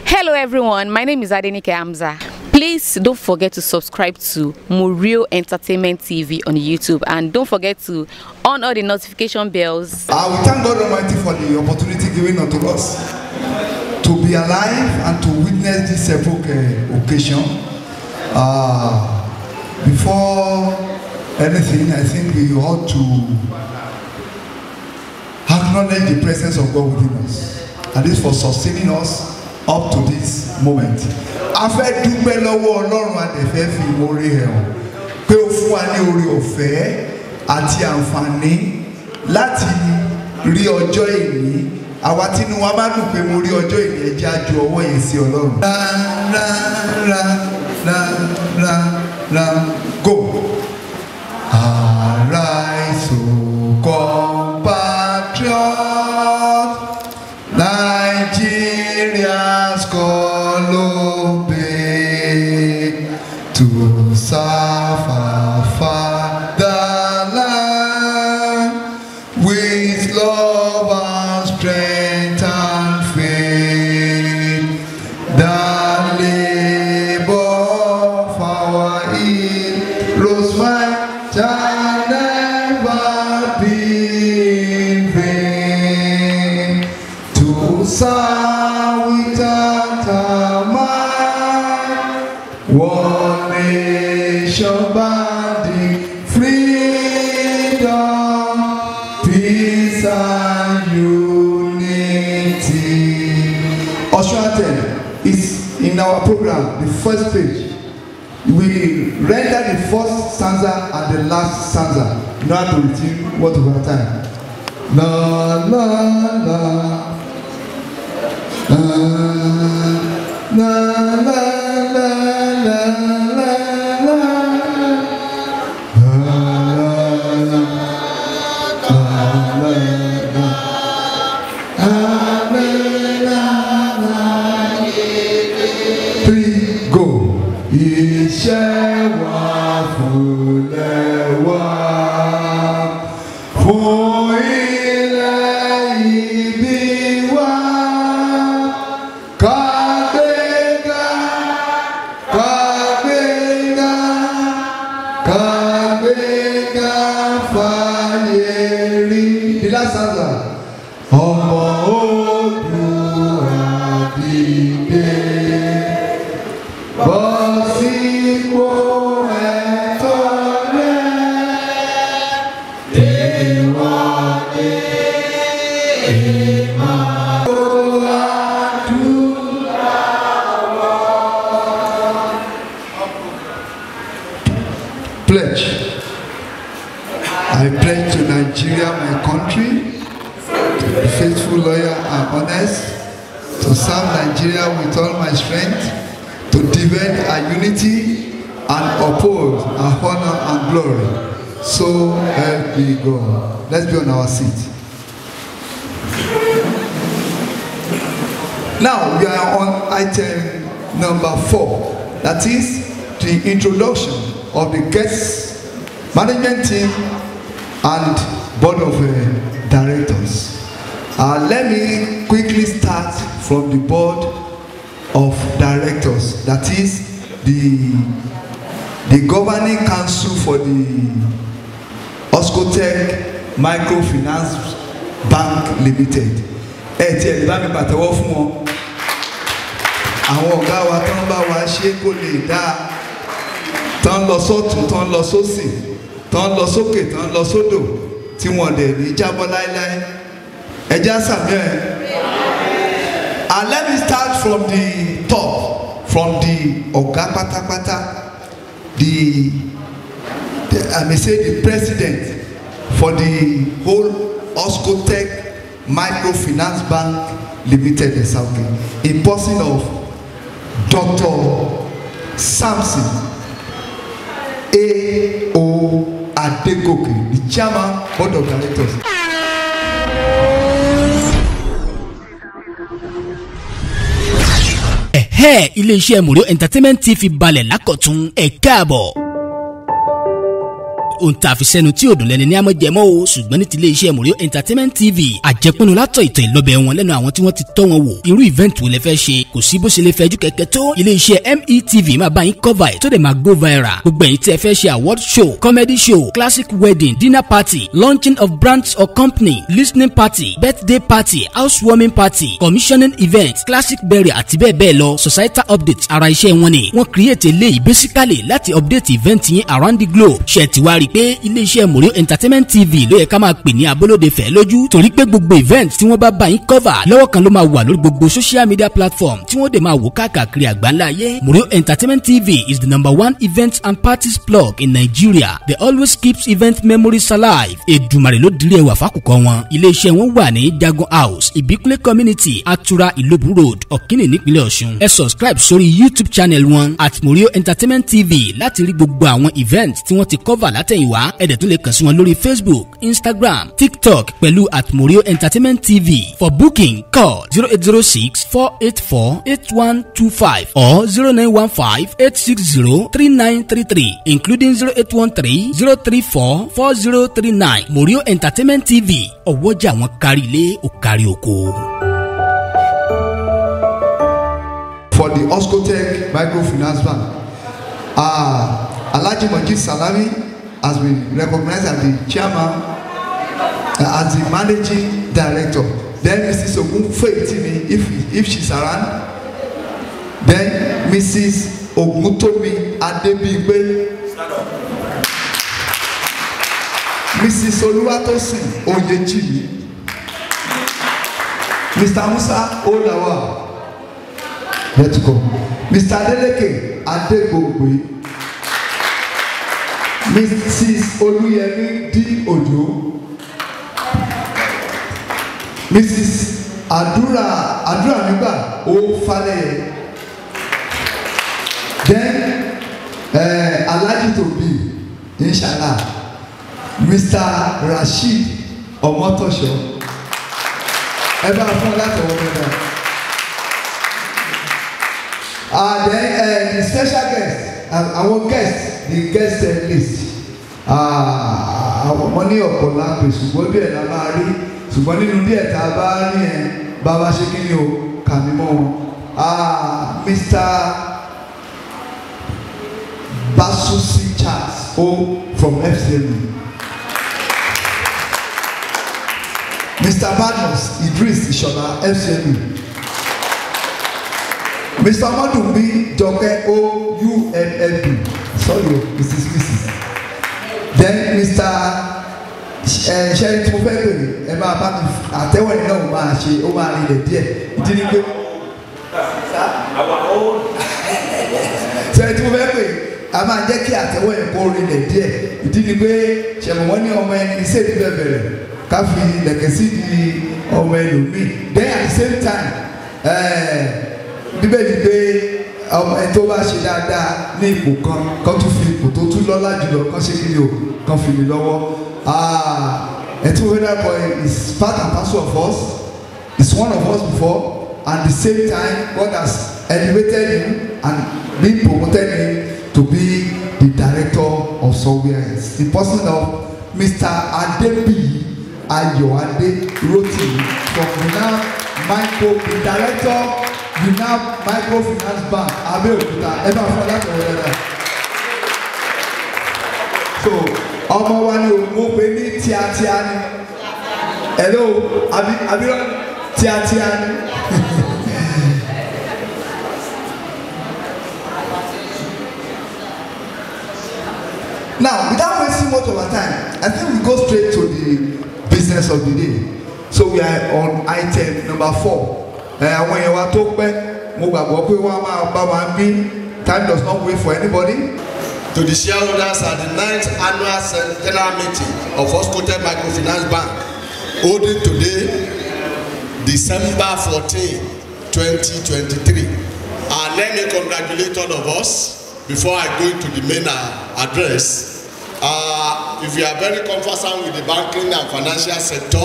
Hello everyone, my name is Adenike Hamza. Please don't forget to subscribe to Murio Entertainment TV on YouTube, and don't forget to on all the notification bells. We thank God Almighty for the opportunity given unto us to be alive and to witness this occasion. Before anything, I think we ought to acknowledge the presence of God within us, and this for sustaining us up to this moment. A fẹ́ dúpẹ́ lọ́wọ́ Ọlọ́run adẹ̀fẹ́ fi ìmoore hàn pé ó fún wa ní oore ọ̀fẹ́ àti àǹfààní láti rí ọjọ́ ìní. Àwa tínú wa bá dùn pé mo rí ọjọ́ ìní, ẹ jẹ́ á ju ọwọ́ yẹn sí Ọlọ́run. Go. Arise, O compatriot, Nigeria's call obey to serve our fatherland with love and strength and faith. The labor of our heroes shall never be in vain. To serve without a mind, one nation bounding freedom, peace and unity. Osuaten is in our program, the first page. We render the first stanza and the last stanza in order to retrieve what over time. La la la. La la la la la la la. Three, go. Iṣẹ́ wa fúnlẹ̀ wá fún ilẹ̀ ìbí wa, ká gbéga, ká gbéga, ká gbéga fàyè rí. The last stanza. Ọmọ Oòduà dìde, bọ́ sípò ẹ̀tọ́ rẹ̀, ìwọ́de ìmọ̀ adúláwọ̀. Pledge. I pledge to Nigeria, my country, to be faithful, loyal and honest, to serve Nigeria with all my strength, to defend our unity and uphold our honor and glory. So help me God. Let's be on our seat. Now we are on item number 4. That is the introduction of the guests, management team and board of directors. Let me quickly start from the board of directors, that is the governing council for the Oscotec Microfinance Bank Limited. Ti ẹ bá mi pàtẹ́wọ́ fún wọn. Àwọn ọ̀gá wa tán bá wa ṣe kó lè dáa, tán lọ sọ́tún, tán lọ sósì, tán lọ sókè, tán lọ sódò, tí wọ́n dẹ̀ ní jábọ́ láéláé. Ẹ já sàmì ẹ̀. And let me start from the top, from the Oga Patapata, I may say the president for the whole Oscotec Microfinance Bank Limited in South, in person of Dr. Samson A.O. Adegoke, the chairman board of directors. Ilé-iṣẹ́ Murio Entertainment TV balẹ̀ lákọ̀tún ẹ káàbọ̀. ohun tá a fi sẹ́nu tí òdùn lẹ́ni ní àmọ́ jẹmọ́ o ṣùgbọ́n ní tilé iṣẹ́ Morio Entertainment TV àjẹpínu látọ̀ ìtàn ìlọ́bẹ̀ wọn lẹ́nu àwọn tí wọ́n ti tọ́ wọn wò irú event wo lẹ fẹ́ ṣe kò sí bó ṣe lè fẹ́jú kẹ̀kẹ́ tó ilé iṣẹ́ METV máa bá yín cover ẹ̀ tó dẹ̀ máa go viral gbogbo ẹ̀yin tí ẹ fẹ́ ṣe award show comedy show classic wedding dinner party launching of brands or company listening party birthday party housewarming party commissioning event classic burial àti bẹ́ẹ̀ bẹ́ẹ̀ lọ societal updates ara iṣẹ́ wọn ni wọ́n create eléyìí basically láti update event yín around the globe ṣe ti wá rí pé ilé iṣẹ́ Morio Entertainment TV ló yẹ ká máa pè ní abolóde fẹ́ lójú torí pé gbogbo event tí wọ́n bá yín cover lọ́wọ́ kan ló máa wà lórí gbogbo social media platform tí wọ́n dẹ̀ máa wò káàkiri àgbáńlá ayé Morio Entertainment TV is the #1 event and parties plug in Nigeria they always keeps event memories alive Èdùmàrè ló dirí ẹwà fákùkọ wọn ilé iṣẹ́ wọn wà ní Jagun House Ìbíkúnlé community Atura Ìlóbù road Ọ̀kínì nípínlẹ̀ Ọ̀ṣun ẹ subscribe sórí YouTube channel wọn at Morio Entertainment TV láti rí gbogbo àwọn event tí wọ́n ti cover látẹ̀yìnwá ẹ dẹ̀ tún lè kàn sí wọn lórí Facebook Instagram TikTok pẹ̀lú at Morio Entertainment TV for booking call 0806-484-8125 or 0915-860-3933 including 0813-034-4039 Morio Entertainment TV ọwọ́jà wọn kárí ilé ó kárí oko. For the Oscotec Microfinance Bank, Alhaji Majid Salami has been recognized as the chairman, as the managing director. Then Mrs. Ogunfeitimi, if she's around. Then Mrs. Oguntomi Adebigbe. Mrs. Oluwatosin Oyechimi. Mr. Musa Olawa. Let's go. Mr. Adeleke Adegbogbe. Mrs. Oluyemi D. Ojo. Mrs. Adura Niba O Faleye. Then Alhaji Tobi, inshallah. Mr. Rashid Omotosho. Ever from that over then the special guest, our guest, the guest list. Àwọn ọmọ ní ọ̀pọ̀lọpọ̀ àpè ṣùgbọ́n bí ẹ̀ la máa rí ṣùgbọ́n nínú bí ẹ̀ tá a bá rí ẹ̀ bàbá ṣe kí ni o kà mí mọ́ wọn. Mr. Basusi Charles O from FCME. Mr. Badmus Idris Ishola FCME. Mr. Madumbi Joke O UNLB. Sorry, Mrs. Then Mr. Sherry Tufegbe, ẹ máa bá mi àtẹ́wọ́ ẹ̀ náà máa ṣe ó máa rí ilẹ̀ díẹ̀ ìdí ni pé Sherry Tufegbe a máa jẹ́ kí àtẹ́wọ́ ẹ̀ kó rí ilẹ̀ díẹ̀ ìdí ni pé ṣẹ̀mọ̀ wọ́n ní ọmọ ẹni iṣẹ́ ìdílé bẹ̀rẹ̀ ká fi lẹ̀kẹ̀ sí di ọmọ ẹlòmíì then at the same time bíbélì pé ọmọ ẹni tó bá ṣe dáadáa ní ipò kan tún fi ipò tó tún lọ́lá jùlọ kan ṣe kí ni o kan fi mi lọ́wọ́ Etuweda boy is part and parcel of us is one of us before and at the same time God has elevated him and been promoted him to be the director of Soweans the person of Mr. Adebi Ayoade Rotimi from Unam Micro the director Unam Microfinance Bank Abeokuta ever for that or so ọmọ wa ni mo pe ní tíátíá ni hello abirọ tíátíá ni now without wasting much of our time I think we go straight to the business of the day so we are on item number 4 àwọn èèyàn wa tó pẹ́ mo gbàgbọ́ pé wọ́n á máa bá wa ń bí time does not wait for anybody. To the shareholders at the 9th annual general meeting of Oscotec Microfinance Bank holding today December 14, 2023. Let me congratulate all of us before I go into the main address. If you are very conversant with the banking and financial sector,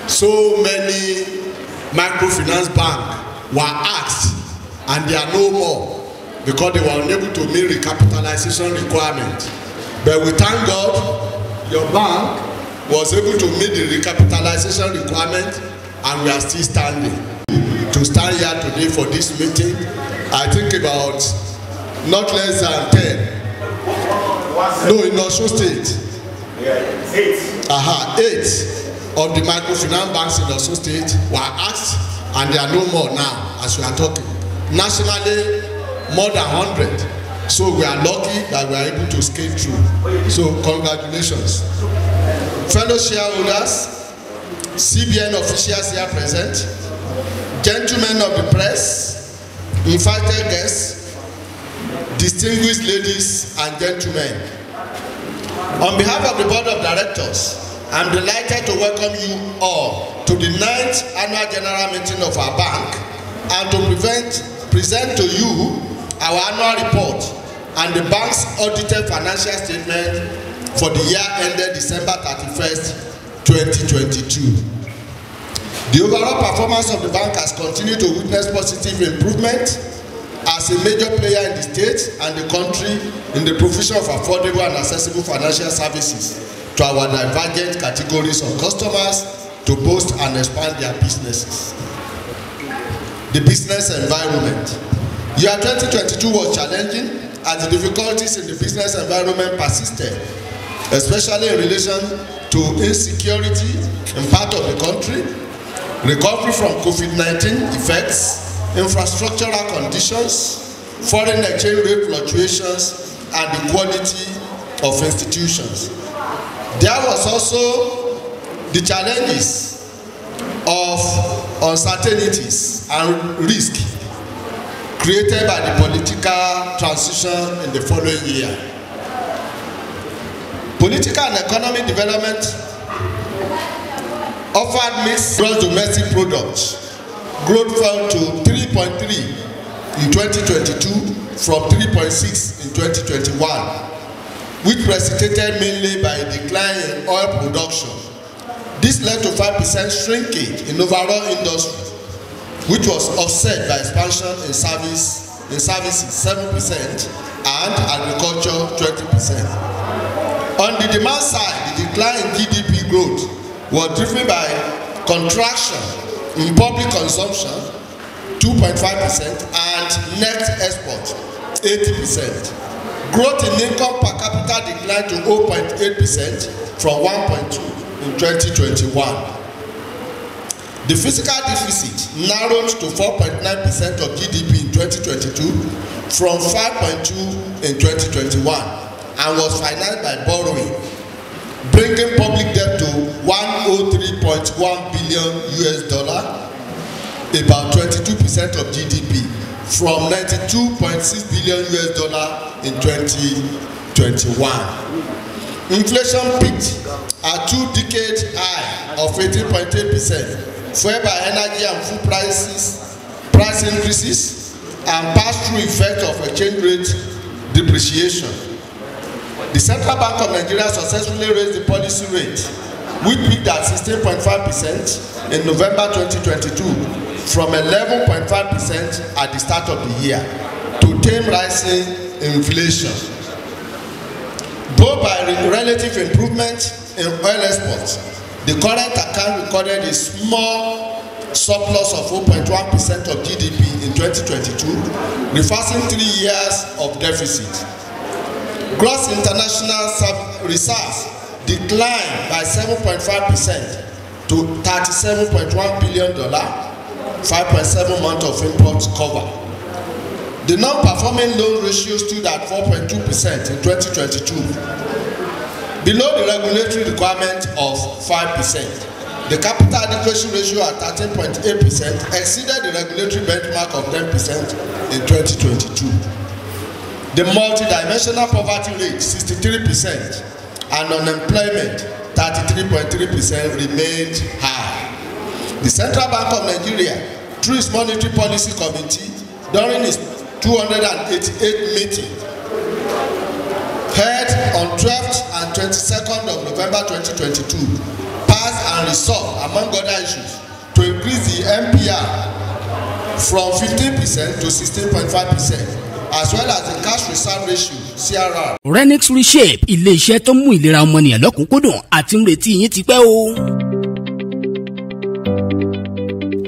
so many microfinance banks were asked and they are no more because they were unable to meet recapitalization requirements. But we thank God your bank was able to meet the recapitalization requirement, and we are still standing. To stand here today for this meeting, I think about not less than 10. No, in Osun State. 8 of the microfinance banks in Osun State were asked, and there are no more now as we are talking. Nationally, more than 100. So we are lucky that we are able to scale through. So congratulations. Fellow shareholders, CBN officials here present, gentlemen of the press, invited guests, distinguished ladies and gentlemen. On behalf of the Board of Directors, I'm delighted to welcome you all to the 9th annual general meeting of our bank and to present to you our annual report and the bank's audited financial statement for the year ended December 31st, 2022. The overall performance of the bank has continued to witness positive improvement as a major player in the state and the country in the provision of affordable and accessible financial services to our divergent categories of customers to boost and expand their businesses. The business environment. Year 2022 was challenging as the difficulties in the business environment persisted, especially in relation to insecurity in part of the country, recovery from COVID-19 effects, infrastructural conditions, foreign exchange rate fluctuations, and the quality of institutions. There was also the challenges of uncertainties and risk created by the political transition in the following year. Political and economic development offered mixed gross domestic product. Growth fell to 3.3 in 2022 from 3.6 in 2021, which precipitated mainly by a decline in oil production. This led to 5% shrinkage in overall industry, which was offset by expansion in services 7% and agriculture 20%. On the demand side, the decline in GDP growth was driven by contraction in public consumption 2.5% and net export 80%. Growth in income per capita declined to 0.8% from 1.2 in 2021. The fiscal deficit narrowed to 4.9% of GDP in 2022 from 5.2 in 2021 and was financed by borrowing, bringing public debt to $103.1 billion, about 22% of GDP, from $92.6 billion in 2021. Inflation peaked at 2-decade high of 18.8%, fueled by energy and food price increases and pass-through effect of exchange rate depreciation. The Central Bank of Nigeria successfully raised the policy rate, which peaked at 16.5% in November 2022 from 11.5% at the start of the year to tame rising inflation. Though by relative improvement in oil exports, the current account recorded a small surplus of 4.1% of GDP in 2022, reversing 3 years of deficit. Gross international reserves declined by 7.5% to $37.1 billion, 5.7 months of imports cover. The non-performing loan ratio stood at 4.2% in 2022, below the regulatory requirement of 5%. The capital adequacy ratio at 13.8% exceeded the regulatory benchmark of 10% in 2022. The multidimensional poverty rate 63% and unemployment 33.3% remained high. The Central Bank of Nigeria, through its Monetary Policy Committee, during its 288th meeting, held on 12th and 22nd of November 2022, passed and resolved, among other issues, to increase the MPR from 15% to 16.5%, as well as the cash reserve ratio CRR. Renix Reshape ilé iṣẹ́ tó mú ìlera ọmọnìyàn lọ́kùnkúndùn àti ń retí yín ti pẹ́ o.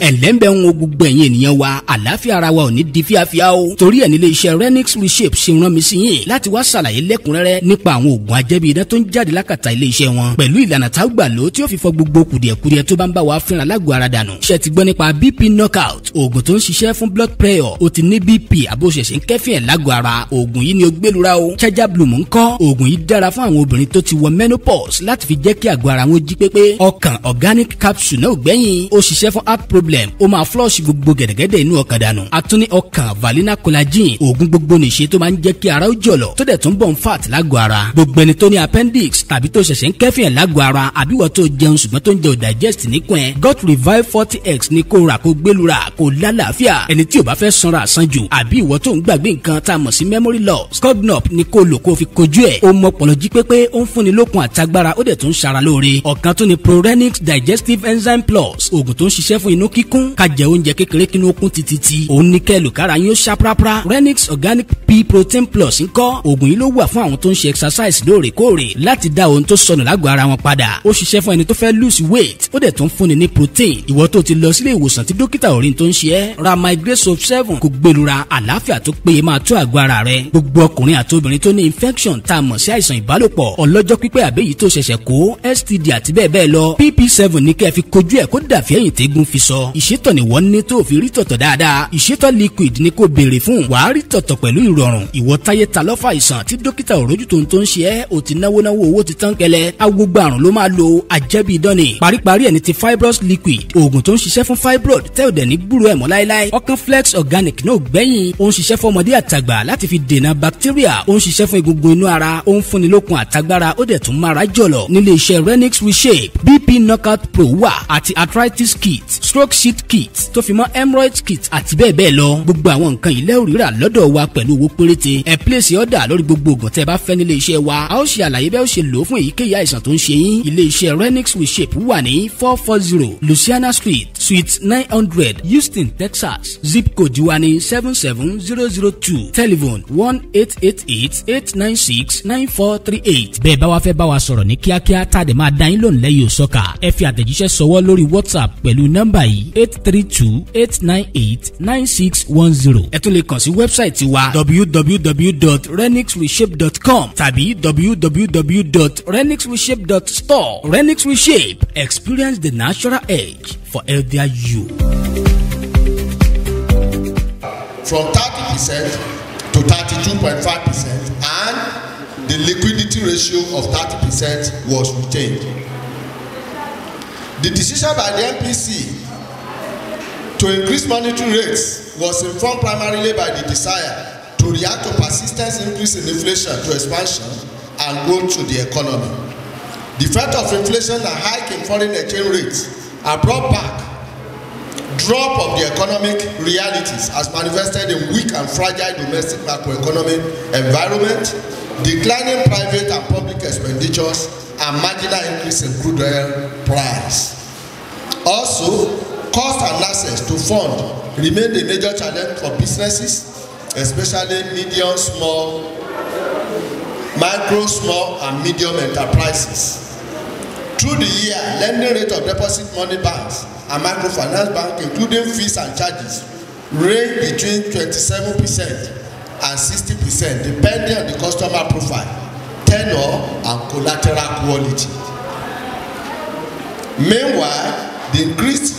ẹ̀lẹ́mbẹ̀ ń wo gbogbo ẹ̀yin ènìyàn wa àlàáfíà ara wa ò ní di fíafíà o. torí ẹ̀ nílé iṣẹ́ Renix Reshape ṣe rán mi sí yín láti wá ṣàlàyé lẹ́kùnrẹ́rẹ́ nípa àwọn oògùn ajẹ́bí idán tó ń jáde lákàtà ilé iṣẹ́ wọn pẹ̀lú ìlànà tá a gbà lò tí ó fi fọ gbogbo kùdìẹ̀kudiẹ tó bá ń bá wa fínra lágọ̀ọ́ ara dànù. ṣé ti gbọ́ nípa BP knockout oògùn tó ń ṣiṣẹ́ fún blood pressure ó ti ní BP àbóṣẹ̀ṣẹ̀ ń kẹ́fìn ẹ̀ lágọ̀ọ́ ara oògùn yìí ni ó gbẹlura o. Charger Bloom ńkọ́ oògùn yìí dára fún àwọn obìnrin tó ti wọ menopause láti fi jẹ́ kí àgọ́ ara wọn jí pépé. ọkàn organic capsule náà gbẹ̀yìn ó ṣiṣẹ́ fún heart problem ó máa flush gbogbo gẹ̀dẹ̀gẹ̀dẹ̀ inú ọkàn dànù. àtúní ọkàn valina collagen oògùn gbogbo nìṣe tó máa ń jẹ́ kí ara ó jọ̀lọ̀ tó dẹ̀ tún bọ̀ ń fat lágọ̀ọ́ ara. gbogbo ẹni tó ní appendix tàbí tó ṣẹ̀ṣẹ̀ ń kẹ́fìn ẹ̀ lágọ̀ọ́ ara àbí wọ́n tó jẹun ṣùgbọ́n tó ń jẹ ò digest níkùn ẹ̀ gut revive 40x ní kó rà kó gbẹlura kó lálàáfíà. ẹni tí ò bá fẹ́ sanra àsanjù àbí ìwọ tó ń gbàgbé nǹkan tá a mọ̀ sí memory loss scognop ní kó lò kó fi kojú ẹ̀. ó mọpọlọ jí pépé ó ń fúnni lókun àtagbára ó dẹ̀ tún ṣara lóore. ọ̀kan tó ní prorenix digestive enzyme plus oògùn tó ń ṣiṣẹ́ fún inú kíkún ká jẹ oúnjẹ kékeré kínú okun títí òun ní kẹlù kára yín ó ṣàprápra. Renix organic pea protein plus ńkọ́ oògùn yìí ló wà fún àwọn tó ń ṣe exercise lóòrèkóòrè láti dá ohun tó sọnù lágọ̀ọ́ ara wọn padà. ó ṣiṣẹ́ fún ẹni tó fẹ́ lose weight ó dẹ̀ tún fúnni ní protein. ìwọ tó ti lọ sílé ìwòsàn tí dókítà ò rí tó ń ṣe ẹ́ ra migraine soap 7 kó gbẹlura àlàáfíà tó péye máa tó àgọ́ ara rẹ. gbogbo ọkùnrin àti obìnrin tó ní infection tá a mọ̀ sí àìsàn ìbálòpọ̀ ọlọ́jọ́ pípẹ́ àbẹ́yìí tó ṣẹ̀ṣẹ̀ kó STD àti bẹ́ẹ̀ bẹ́ẹ̀ lọ PP7 ní kẹ́ ẹ fi kojú ẹ̀ kó dàfí ẹ̀yìn tẹ́gun fi sọ. ìṣètọ̀ ni wọ́n ní tó fi rí tọ̀tọ̀ dáadáa. ìṣètọ̀ liquid ni kò béèrè fún wàá rí tọ̀tọ̀ pẹ̀lú ìrọ̀rùn. ìwọ táyé ta lọ́fà àìsàn tí dókítà òrójú tó ń ṣe ẹ́ ò ti náwó owó ti tán kẹlẹ́ agbógbó àrùn ló máa lo àjẹbí ìdánì. paríparí ẹni ti fibrous liquid oògùn tó ń ṣiṣẹ́ fún fibroid tẹ́ ò dẹ̀ ní gbúrò ẹ̀ mọ́ láéláé. ọkàn flex organic náà gbẹ̀yìn ó ń ṣiṣẹ́ fún ọmọdé àtàgbà láti fi dènà bacteria ó ń ṣiṣẹ́ fún egungun inú ara ó ń fúnni lókun àtagbára ó dẹ̀ tún mára jọ̀lọ̀. nílé iṣẹ́ Renix Reshape BP knockout pro wà àti arthritis kit stroke sheet kit tó fi mọ́ hemorrhoid kit àti bẹ́ẹ̀ bẹ́ẹ̀ lọ. gbogbo àwọn nǹkan ilé òrìrà lọ́dọ̀ wa pẹ̀lú owó péréte. ẹ place order lórí gbogbo ògùn tẹ́ bá fẹ́ nílé iṣẹ́ wa. a ó ṣe àlàyé bẹ́ẹ̀ ó ṣe lò ó fún èyíkéyìí àìsàn tó ń ṣe yín. ilé iṣẹ́ Renix Reshape wà ní 440 Louisiana Street Suite 900 Houston, Texas. Zip code wa ní 77002. Telephone 1-888-896-9438. bẹ́ẹ̀ bá wa fẹ́ bá wa sọ̀rọ̀ ní kíákíá tá a dẹ̀ máa dá yín lónìí lẹ́yìn òsọ́kà. ẹ fi àtẹ̀jíṣẹ́ sọwọ́ lórí WhatsApp pẹ̀lú nọ́mbà yìí 832-898-9610. ẹ tún lè kàn sí wẹ́bsáìtì wa www.renixreshape.com tàbí www.renixreshape.store. Renix Reshape, experience the natural edge for healthier you. From 30% to 32.5%, and the liquidity ratio of 30% was retained. The decision by the MPC to increase monetary rates was informed primarily by the desire to react to persistent increase in inflation to expansion and growth to the economy. The threat of inflation and hike in foreign exchange rates are brought back drop of the economic realities as manifested in weak and fragile domestic macroeconomic environment, declining private and public expenditures, and marginal increase in crude oil price. Also, cost and access to fund remain a major challenge for businesses, especially medium, small, micro, small, and medium enterprises. Through the year, lending rate of deposit money banks and microfinance bank, including fees and charges, range between 27% and 60%, depending on the customer profile, tenure, and collateral quality. Meanwhile, the increase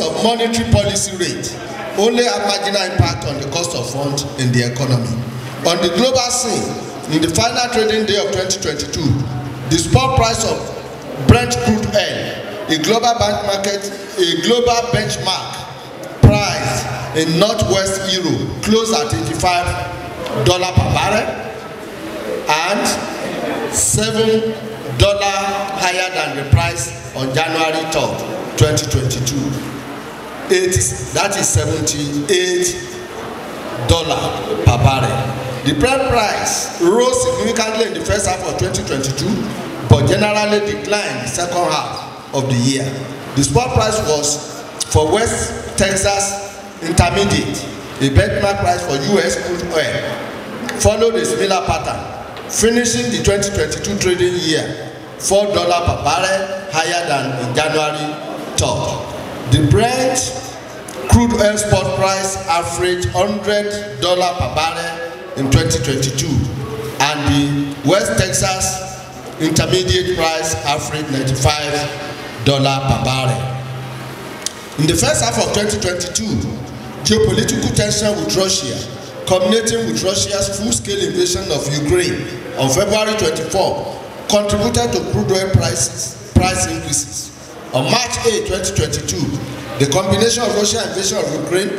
of monetary policy rate only have marginal impact on the cost of funds in the economy. On the global scene, in the final trading day of 2022, the spot price of Brent crude oil, a global benchmark price in Northwest Europe, closed at $85 per barrel and $7 higher than the price on January 3rd, 2022. That is $78 per barrel. The Brent price rose significantly in the first half of 2022, but generally declined in the second half of the year. The spot price was for West Texas Intermediate, a benchmark price for U.S. crude oil, followed a similar pattern, finishing the 2022 trading year $4 per barrel higher than in January 3rd. The Brent crude oil spot price averaged $100 per barrel in 2022, and the West Texas intermediate price averaged $95 per barrel. In the first half of 2022, geopolitical tension with Russia, culminating with Russia's full-scale invasion of Ukraine on February 24, contributed to crude oil price increases. On March 8, 2022, the combination of Russia's invasion of Ukraine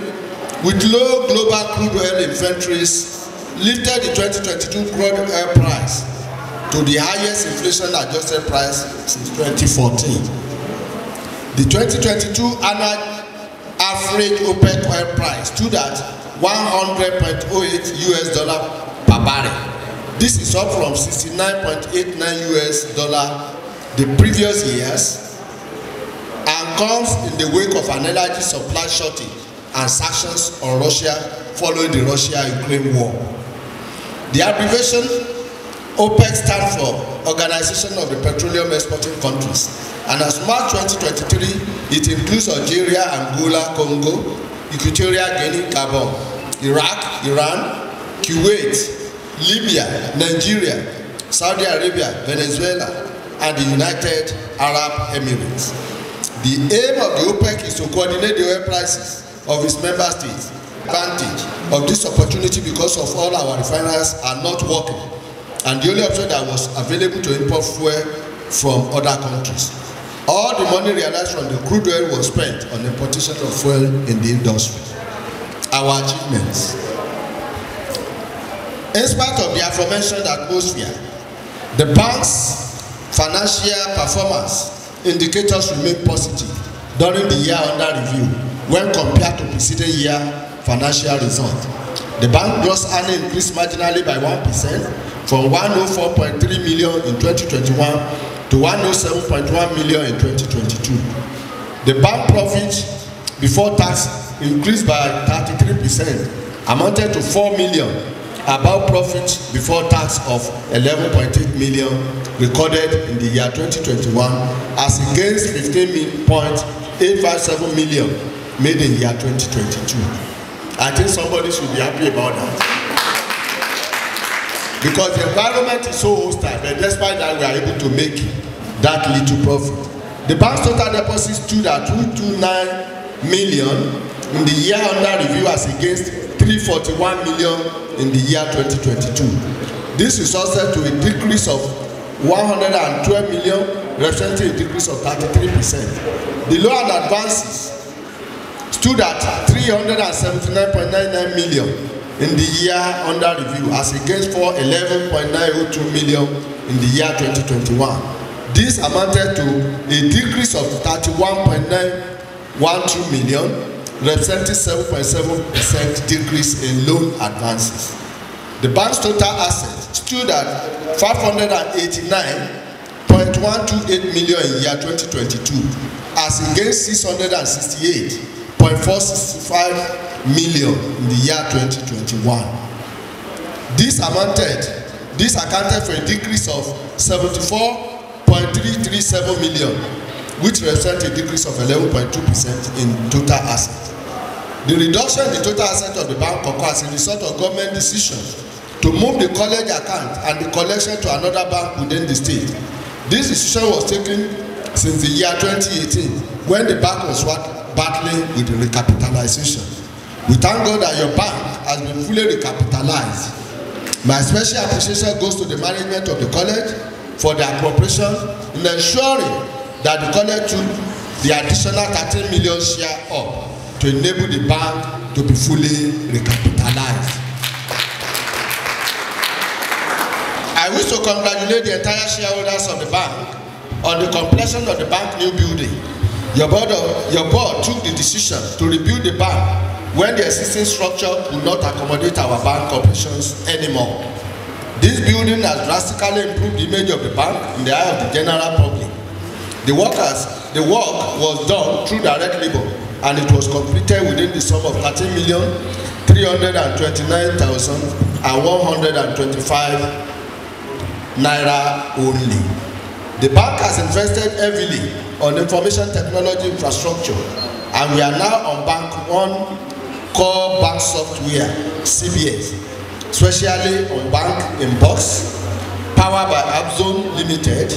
with low global crude oil inventories lifted the 2022 crude oil price to the highest inflation-adjusted price since 2014. The 2022 annual average OPEC oil price stood at $100.08 per barrel. This is up from $69.89 the previous years, and comes in the wake of an energy supply shortage and sanctions on Russia following the Russia-Ukraine war. The abbreviation OPEC stands for Organization of the Petroleum Exporting Countries, and as March 2023, it includes Algeria, Angola, Congo, Equatorial Guinea, Gabon, Iraq, Iran, Kuwait, Libya, Nigeria, Saudi Arabia, Venezuela, and the United Arab Emirates. The aim of the OPEC is to coordinate the oil prices of its member states. Advantage of this opportunity because of all our refiners are not working, and the only option that was available to import fuel from other countries. All the money realized from the crude oil was spent on importation of fuel in the industry. Our achievements. In spite of the aforementioned atmosphere, the bank's financial performance indicators remain positive during the year under review when compared to preceding year financial results. The bank gross earnings increased marginally by 1% from 104.3 million in 2021 to 107.1 million in 2022. The bank profit before tax increased by 33%, amounted to 4 million, above profit before tax of 11.8 million recorded in the year 2021 as against 15.857 million made in the year 2022. I think somebody should be happy about that. Because the environment is so hostile, but despite that we are able to make that little profit. The bank's total deposits stood at 229 million in the year under review as against 341 million in the year 2022. This resulted to a decrease of 112 million, representing a decrease of 33%. The loan and advances stood at 379.99 million in the year under review as against 411.902 million in the year 2021. This amounted to a decrease of 31.912 million, representing 7.7% decrease in loan advances. The bank's total assets stood at 589.128 million in year 2022 as against 668.465 million in the year 2021. This accounted for a decrease of 74.337 million, which represents a decrease of 11.2% in total assets. The reduction in the total assets of the bank occurred as a result of government decisions to move the college account and the collection to another bank within the state. This decision was taken since the year 2018 when the bank was battling with the recapitalization. We thank God that your bank has been fully recapitalized. My special appreciation goes to the management of the college for their cooperation in ensuring that the college took the additional 13 million share up to enable the bank to be fully recapitalized. I wish to congratulate the entire shareholders of the bank on the completion of the bank new building. Your board took the decision to rebuild the bank when the existing structure could not accommodate our bank operations anymore. This building has drastically improved the image of the bank in the eye of the general public. The work was done through direct labor, and it was completed within the sum of 13 million 329,125 naira only. The bank has invested heavily on information technology infrastructure, and we are now on Bank One core bank software (CBS), especially on Bank Inbox, powered by Abzone Limited.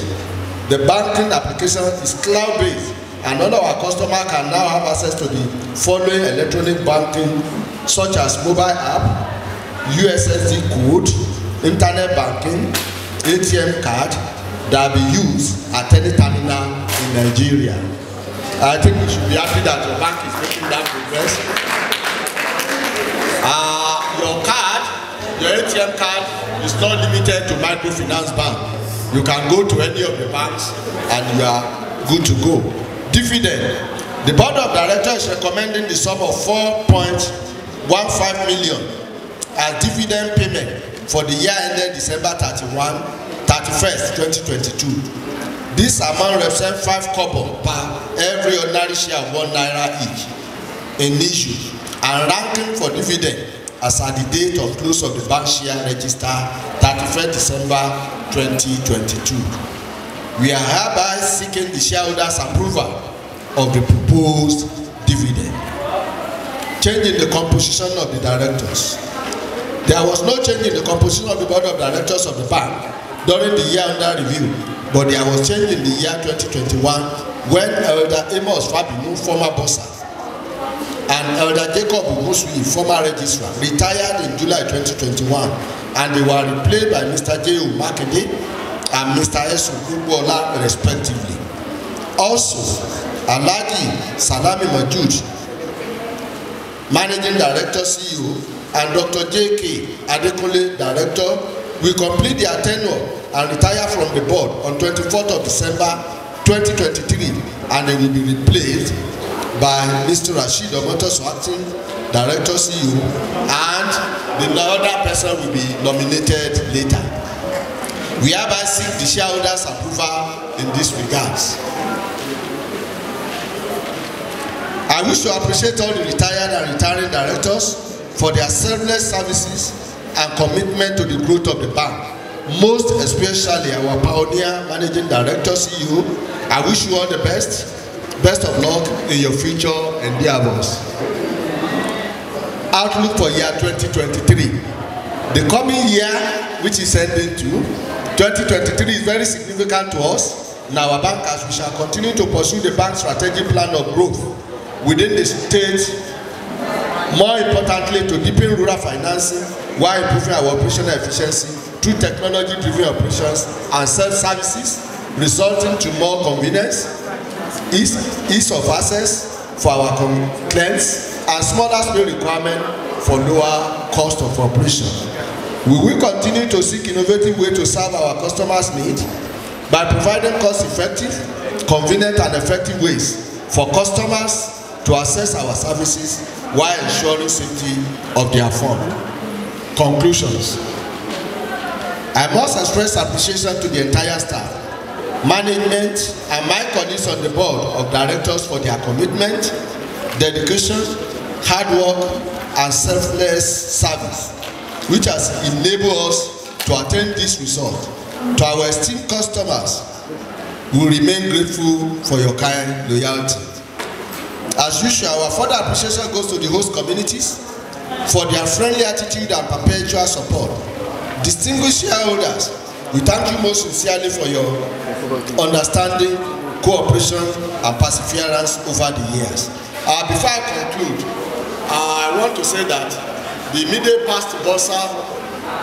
The banking application is cloud-based, and all our customers can now have access to the following electronic banking, such as mobile app, USSD code, internet banking, ATM card that be used at any terminal in Nigeria. I think we should be happy that your bank is making that progress. Your card, your ATM card is not limited to Microfinance Bank. You can go to any of the banks and you are good to go. Dividend. The board of directors is recommending the sum of 4.15 million as dividend payment for the year ended December 31st, 2022. This amount represents 5 kobo per every ordinary share of 1 naira each in issue, and ranking for dividend as at the date of close of the bank share register 31st December 2022. We are hereby seeking the shareholders' approval of the proposed dividend. Changing the composition of the directors. There was no change in the composition of the board of directors of the bank during the year under review, but there was change in the year 2021 when Elder Amos Fabimu, former bossa, and Elder Jacob Muswi, former registrar, retired in July 2021, and they were replaced by Mr. J.U. Makinde and Mr. S. Ukubola, respectively. Also, Alhaji Salami Majud, Managing Director, CEO, and Dr. J.K. Adekunle, Director, will complete their tenure and retire from the board on 24th of December 2023, and they will be replaced by Mr. Rashid Omotoso, acting Director, CEO, and the other person will be nominated later. We hereby seek the shareholders' approval in this regards. I wish to appreciate all the retired and retiring directors for their selfless services and commitment to the growth of the bank. Most especially our pioneer managing director, CEO. I wish you all the best. Best of luck in your future endeavors. Outlook for year 2023. The coming year, which is ending to 2023, is very significant to us in our bank, as we shall continue to pursue the bank's strategic plan of growth within the state. More importantly, to deepen rural financing while improving our operational efficiency through technology-driven operations and self-services, resulting to more convenience, ease of access for our clients, and smaller scale requirement for lower cost of operation. We will continue to seek innovative ways to serve our customers' needs by providing cost-effective, convenient, and effective ways for customers to access our services while ensuring safety of their fund. Conclusions. I must express appreciation to the entire staff, management, and my colleagues on the board of directors for their commitment, dedication, hard work, and selfless service, which has enabled us to attain this result. To our esteemed customers, we remain grateful for your kind loyalty. As usual, our further appreciation goes to the host communities for their friendly attitude and perpetual support. Distinguished shareholders, we thank you most sincerely for your understanding, cooperation, and perseverance over the years. Before I conclude, I want to say that the immediate past bossa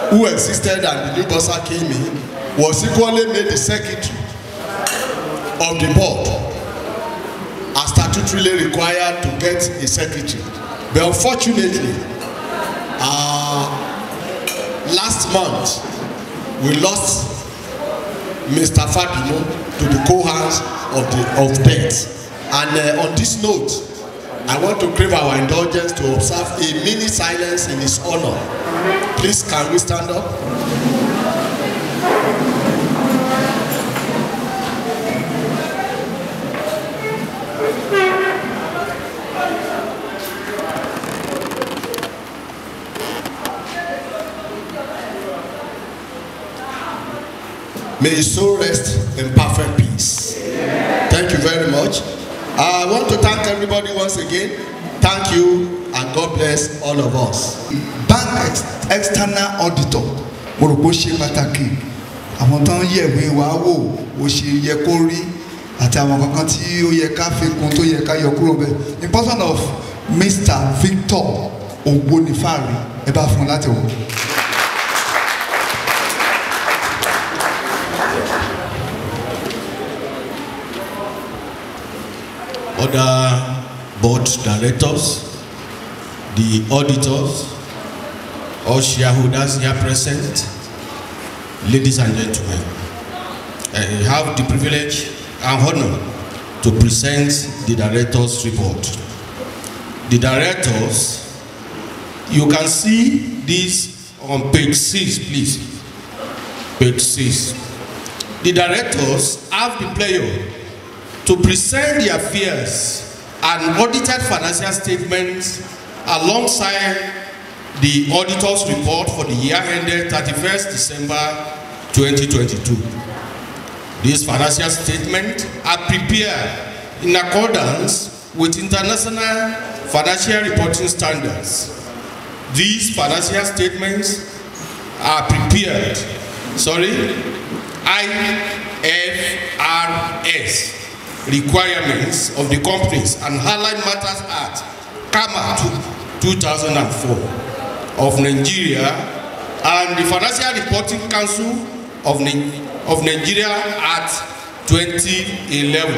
who existed and the new bossa came in was equally made the secretary of the board, as statutorily required to get a secretary. But unfortunately, last month we lost Mr. Fabino to the cohorts of death. And on this note, I want to crave our indulgence to observe a mini silence in his honor. Please, can we stand up? May his soul rest in perfect peace. Thank you very much. I want to thank everybody once again. Thank you and God bless all of us. Bank external auditor, mo rò pé ó ṣe pàtàkì. Àwọn tó ń yẹ̀wé wa wò ó ṣe yẹ kó rí àti àwọn kankan tí ó yẹ ká fi kún tó yẹ ká yọ kúrò bẹ́ẹ̀. In person of Mr. Victor Ogbonifari, ẹ bá fún un láti wò. Other board directors, the auditors, all shareholders here present, ladies and gentlemen, I have the privilege and honor to present the directors' report. The directors, you can see this on page 6, please. Page 6. The directors have the pleasure to present the affairs and audited financial statements alongside the auditor's report for the year ended 31st December 2022. These financial statements are prepared in accordance with international financial reporting standards. These financial statements are prepared, IFRS requirements of the Companies and Allied Matters Act, CAMA 2004 of Nigeria, and the Financial Reporting Council of Nigeria Act 2011.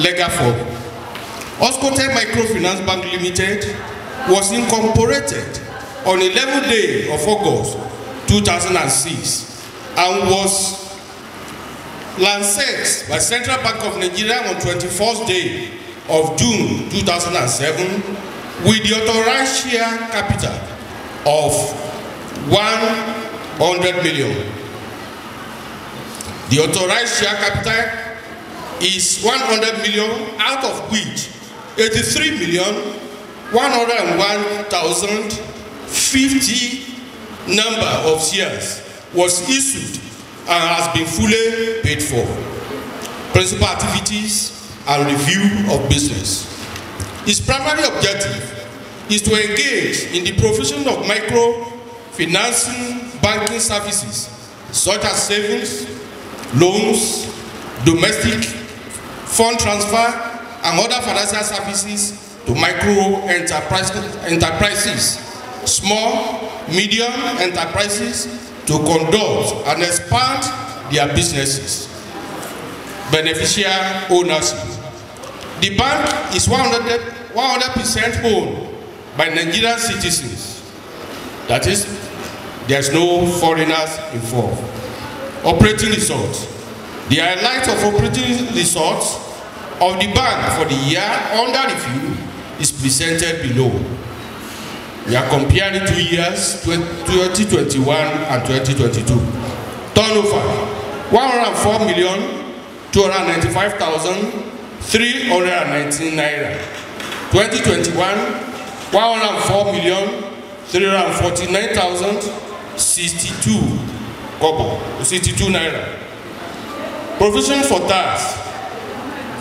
Legal form. Oscotel Microfinance Bank Limited was incorporated on 11th day of August 2006 and was lanced by Central Bank of Nigeria on 21st day of June 2007 with the authorized share capital of 100 million. The authorized share capital is 100 million, out of which 83,101,050 number of shares was issued and has been fully paid for. Principal activities and review of business. Its primary objective is to engage in the provision of microfinancing banking services such as savings, loans, domestic fund transfer, and other financial services to micro enterprises, small, medium enterprises to conduct and expand their businesses. Beneficial ownership. The bank is 100% owned by Nigerian citizens. That is, there's no foreigners involved. Operating results. The highlight of operating results of the bank for the year under review is presented below. We are comparing 2 years, 2021 and 2022. Turnover, 104,295,319 naira. 2021, 104,349,062 naira. Provision for tax,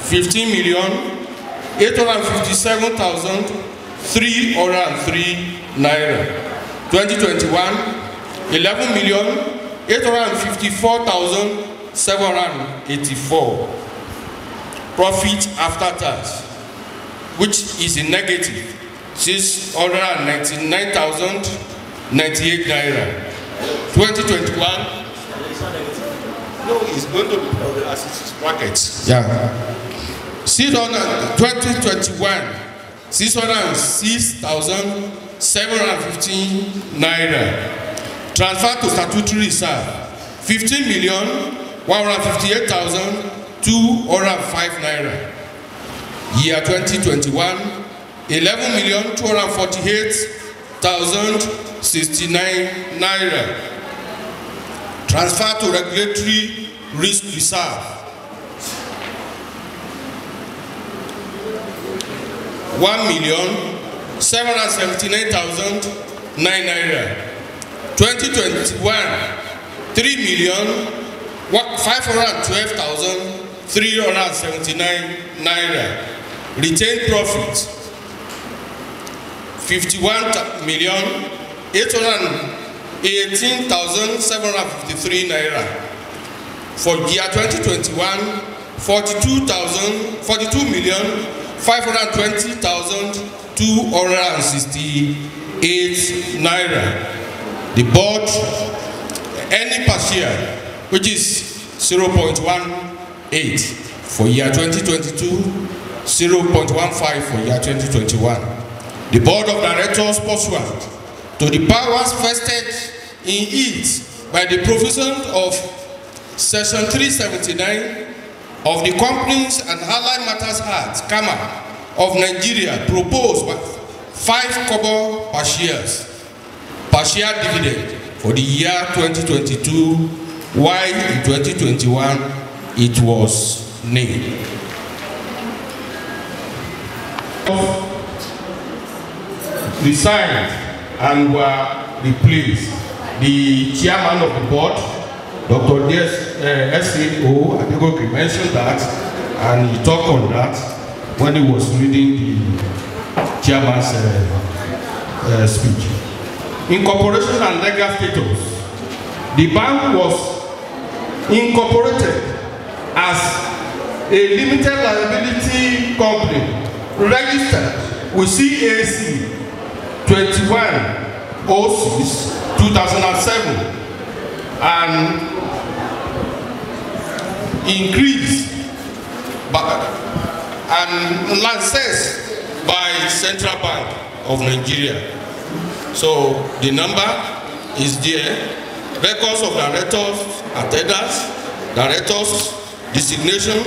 15,857,303 naira. 2021, 11,854,784. Profit after tax, which is a negative 699,098 naira. 2021. No, it's going to be as its brackets. Yeah. 2021, 606,715 naira. Transfer to statutory reserve, 15,158,205 naira. Year 2021, 11,248,069 naira. Transfer to regulatory risk reserve, 1,779,009 naira. 2021, 3,299,000 512,379 naira. Retained profit 51,818,753 naira. For year 2021, 42,520,268 naira. The board earning per share, which is 0.18 for year 2022, 0.15 for year 2021. The board of directors pursuant to the powers vested in it by the provision of Section 379 of the Companies and Allied Matters Act, KAMA, of Nigeria, proposed 5 kobo per share dividend for the year 2022, while in 2021 it was nil. Resigned and were replaced. The chairman of the board, Dr. S.A.O. Adegoke, mentioned that, and he talked on that when he was reading the chairman's speech. Incorporation and legal status. The bank was incorporated as a limited liability company registered with CAC 2106/2007 and increased and licensed by Central Bank of Nigeria. So the number is there. Records of directors, attendance, directors, designation,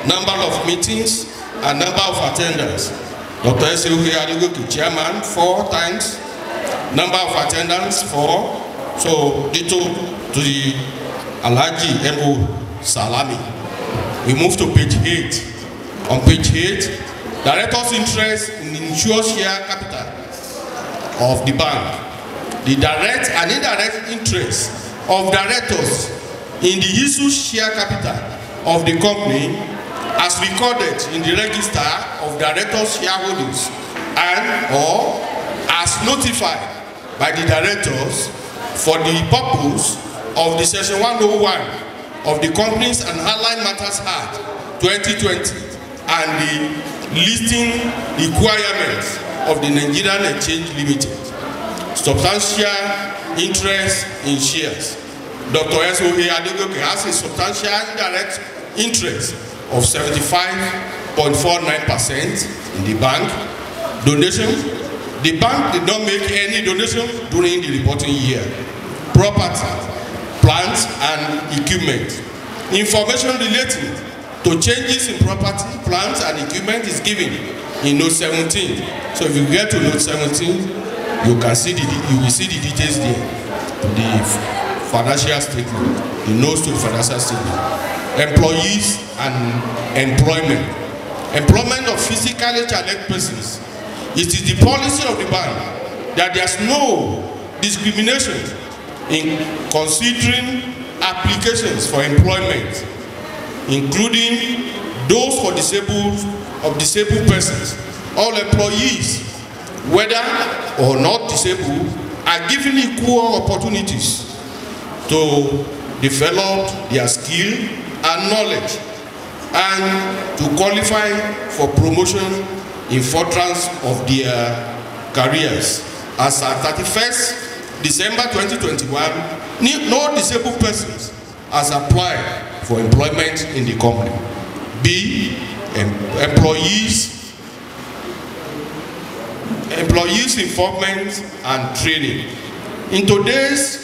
number of meetings, and number of attendance. Dr. S.A.O. chairman 4 times, number of attendance 4. So ditto to the Alhaji M.O. Salami. We move to page 8. On page 8, directors' interest in the insured share capital of the bank. The direct and indirect interest of directors in the issued share capital of the company as recorded in the register of directors' shareholders and or as notified by the directors for the purpose of the section 101 of the Companies and Allied Matters Act 2020 and the listing requirements of the Nigerian Exchange Limited. Substantial interest in shares. Dr. S.O.A. Adegoke has a substantial indirect interest of 75.49% in the bank. Donation. The bank did not make any donation during the reporting year. Property, plants and equipment. Information relating to changes in property, plants and equipment is given in note 17. So if you get to note 17, you will see the details there. The financial statement, the notes to the financial statement. Employees and employment. Employment of physically challenged persons. It is the policy of the bank that there is no discrimination in considering applications for employment, including those for disabled persons. All employees, whether or not disabled, are given equal opportunities to develop their skill and knowledge and to qualify for promotion in furtherance of their careers. As at 31st December 2021, no disabled persons has applied for employment in the company. B, employees involvement and training. In today's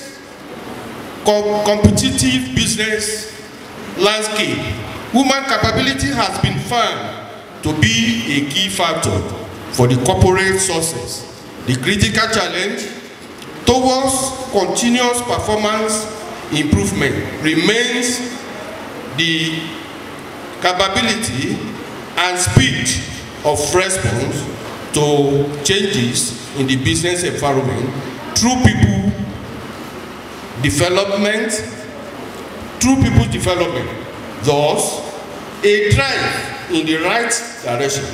competitive business landscape, woman capability has been found to be a key factor for the corporate success. The critical challenge towards continuous performance improvement remains the capability and speed of response to changes in the business environment through people development, through people's development. Thus, a drive in the right direction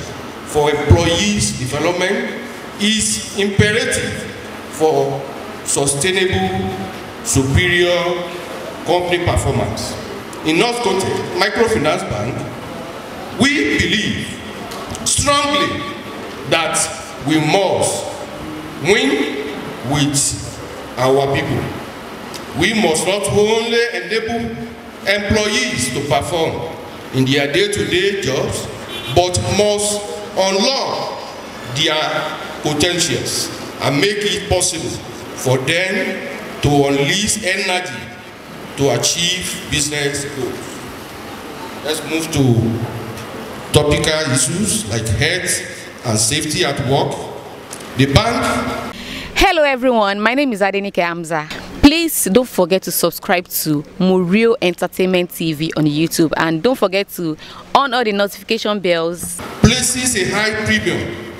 for employees' development is imperative for sustainable, superior company performance. In North Kote Microfinance Bank, we believe strongly that we must win with our people. We must not only enable employees to perform in their day-to-day jobs, but must unlock their potentials and make it possible for them to unleash energy to achieve business goals. Let's move to topical issues like health and safety at work. The bank. Hello everyone, my name is Adenike Amza. Please don't forget to subscribe to Murio Entertainment TV on YouTube, and don't forget to on all the notification bells. Places a high premium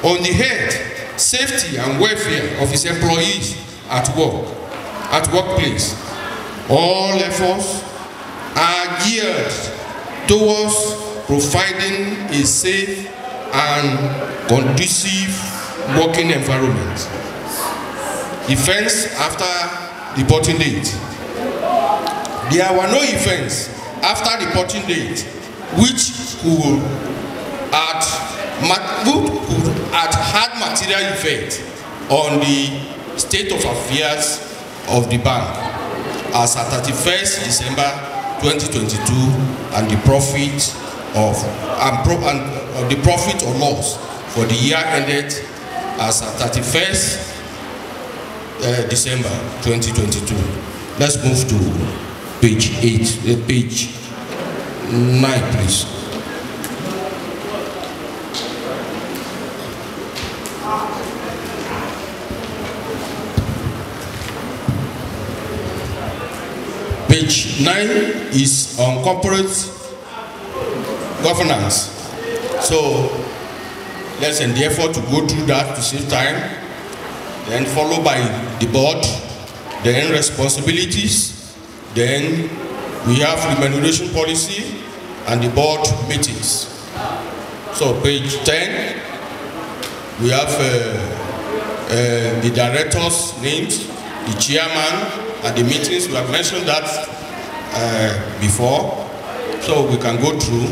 on the health, safety and welfare of its employees at workplace. All efforts are geared towards providing a safe and conducive working environment. Events after reporting date. There were no events after reporting date which could had material effect on the state of affairs of the bank as at 31st December 2022 and the profit or loss for the year ended as at 31st December 2022. Let's move to page 9, please. Page 9 is on corporate governance. So let's endeavor to go through that to save time. Then followed by the board, then responsibilities, then we have remuneration policy and the board meetings. So page 10, we have the directors named, the chairman, and the meetings. We have mentioned that before, so we can go through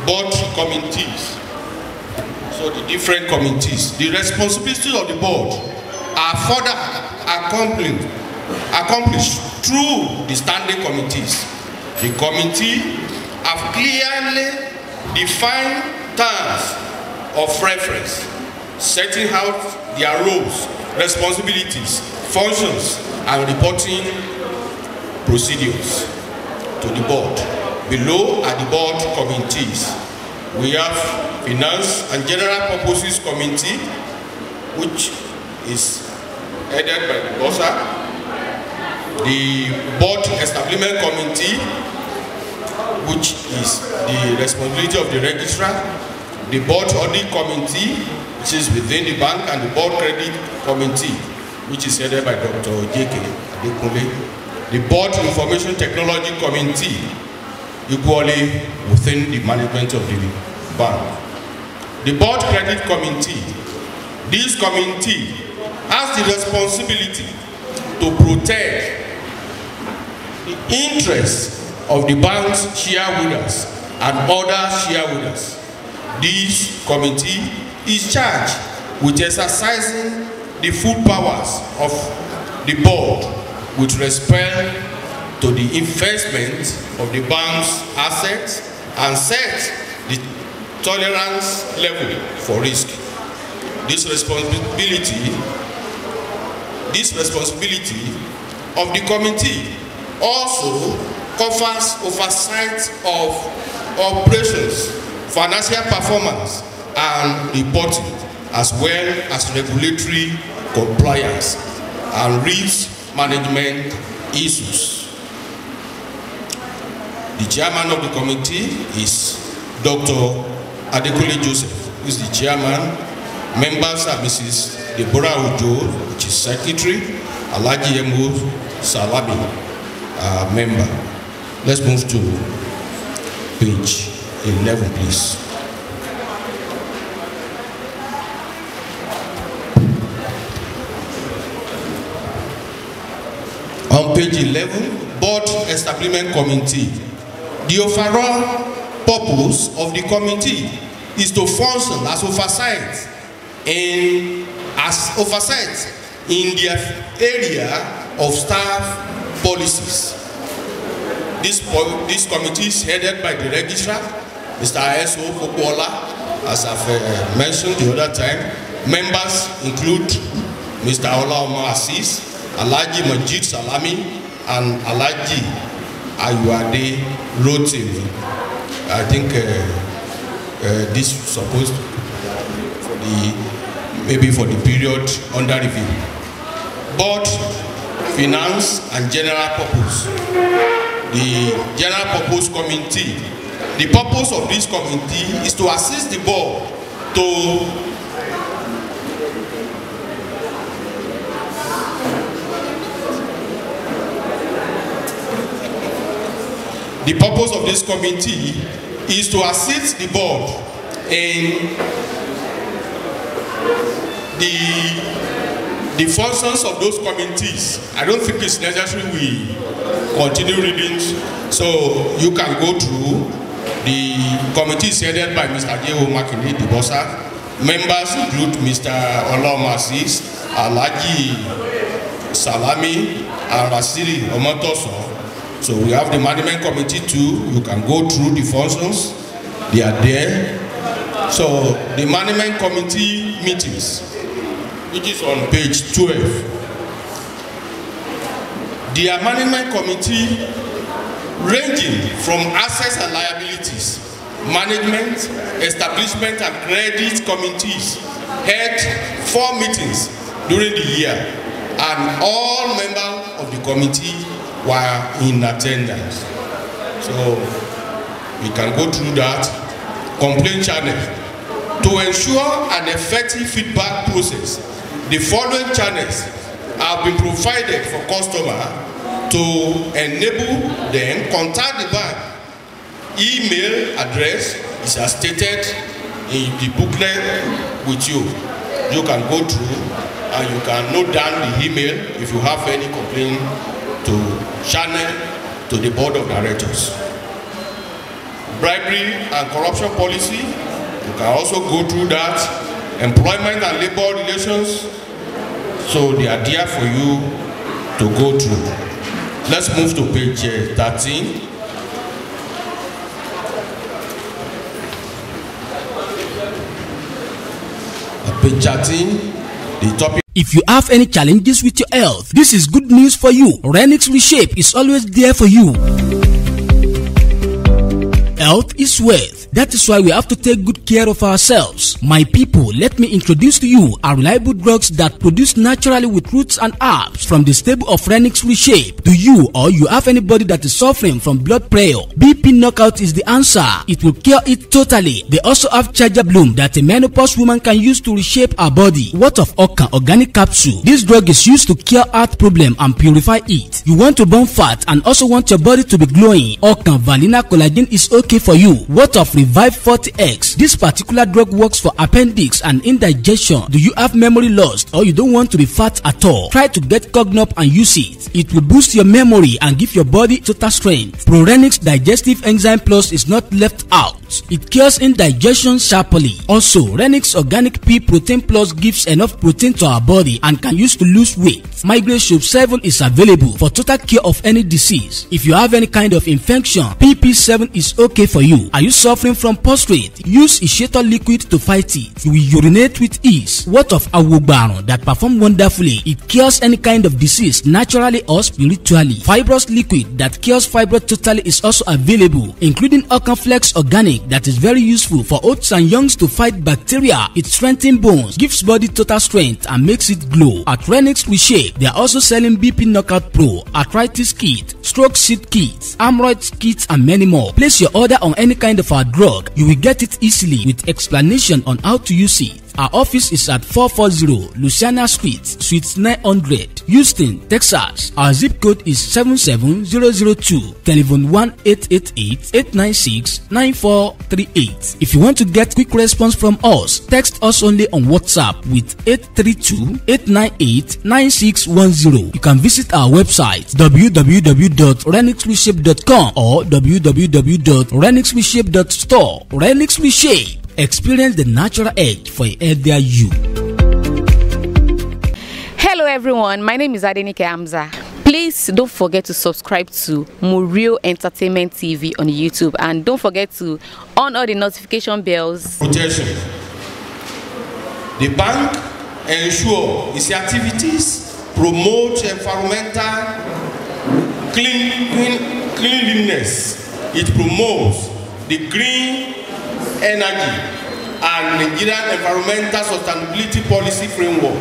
board committees. So the different committees, the responsibilities of the board are further accomplished through the standing committees. The committee have clearly defined terms of reference, setting out their roles, responsibilities, functions, and reporting procedures to the board. Below are the board committees. We have Finance and General Purposes Committee, which is headed by the bossa, the Board Establishment Committee, which is the responsibility of the registrar, the Board Audit Committee, which is within the bank, and the Board Credit Committee, which is headed by Dr. J.K. Adekunle, the Board Information Technology Committee, equally within the management of the bank. The Board Credit Committee, this committee has the responsibility to protect the interests of the bank's shareholders and other shareholders. This committee is charged with exercising the full powers of the board with respect to the investment of the bank's assets and set the tolerance level for risk. This responsibility of the committee also covers oversight of operations, financial performance, and reporting, as well as regulatory compliance and risk management issues. The chairman of the committee is Dr. Adekunle Joseph, who is the chairman. Members are Mrs. Deborah Ojo, which is secretary, Alaji Emu Salabi, member. Let's move to page 11, please. On page 11, Board Establishment Committee. The overall purpose of the committee is to function as oversight in the area of staff policies. This committee is headed by the registrar, Mr. S.O. Fokuola, as I've mentioned the other time. Members include Mr. Olaomo Assis, Alhaji Majid Salami, and Alhaji Ayuade Rotimi. I think this is supposed for the period under review. Board, finance, and general purpose. The general purpose committee. The purpose of this committee is to assist the board to assist the board in the functions of those committees. I don't think it's necessary we continue reading, so you can go through. The committee is headed by Mr. J.O. Makinde Dibosa. Members include Mr. Olaomo Assis, Alhaji Salami, and Rasiri Omotoso. So we have the management committee too. You can go through the functions. They are there. So the management committee meetings, which is on page 12. The management committee ranging from assets and liabilities, management, establishment and credit committees held 4 meetings during the year, and all members of the committee were in attendance. So we can go through that. Complaint channel. To ensure an effective feedback process, the following channels have been provided for customers to enable them contact the bank. Email address is as stated in the booklet with you. You can go through and you can note down the email if you have any complaint to channel to the board of directors. Bribery and corruption policy, you can also go through that. Employment and labor relations, so they are there for you to go through. Let's move to page 13. Page 13, the topic. If you have any challenges with your health, this is good news for you. Renix Reshape is always there for you. Health is wealth. That is why we have to take good care of ourselves. My people, let me introduce to you our reliable drugs that produce naturally with roots and herbs from the stable of Renix Reshape. Do you or you have anybody that is suffering from blood pressure? BP knockout is the answer. It will cure it totally. They also have charger bloom that a menopause woman can use to reshape her body. What of Okan organic capsule? This drug is used to cure heart problem and purify it. You want to burn fat and also want your body to be glowing? Okan Valina Collagen is okay for you. What of Revive 40X? This particular drug works for appendix and indigestion. Do you have memory loss or you don't want to be fat at all? Try to get Cognop and use it. It will boost your memory and give your body total strength. Prorenix Digestive Enzyme Plus is not left out. It cures indigestion sharply. Also, Renix Organic Pea Protein Plus gives enough protein to our body and can use to lose weight. Migraine Soap 7 is available for total cure of any disease. If you have any kind of infection, PP7 is okay for you. Are you suffering from prostrate? Use Isheto liquid to fight it. You will urinate with ease. What of Awogbaron that perform wonderfully? It cures any kind of disease naturally or spiritually. Fibrous liquid that cures fibroid totally is also available, including Okanflex Organic that is very useful for oats and youngs to fight bacteria. It strengthens bones, gives body total strength and makes it glow. At Renix Reshape, they are also selling BP Knockout Pro, Arthritis Kit, stroke sheet kits, hemorrhoid kits, and many more. Place your order on any kind of our drug. You will get it easily with explanation on how to use it. Our office is at 440 Louisiana Street, Suite 900, Houston, Texas. Our zip code is 77002. Telephone 1-888-896-9438. If you want to get quick response from us, text us only on WhatsApp with 832-898-9610. You can visit our website www.renixreshape.com or www.renixreshape.store. Renix Reshape. Experience the natural edge for a healthier you. Hello everyone, my name is Adenike Hamza. Please don't forget to subscribe to Murio Entertainment TV on YouTube, and don't forget to on all the notification bells. Protection. The bank ensure its activities promote environmental cleanliness. It promotes the green energy and Nigerian environmental sustainability policy framework.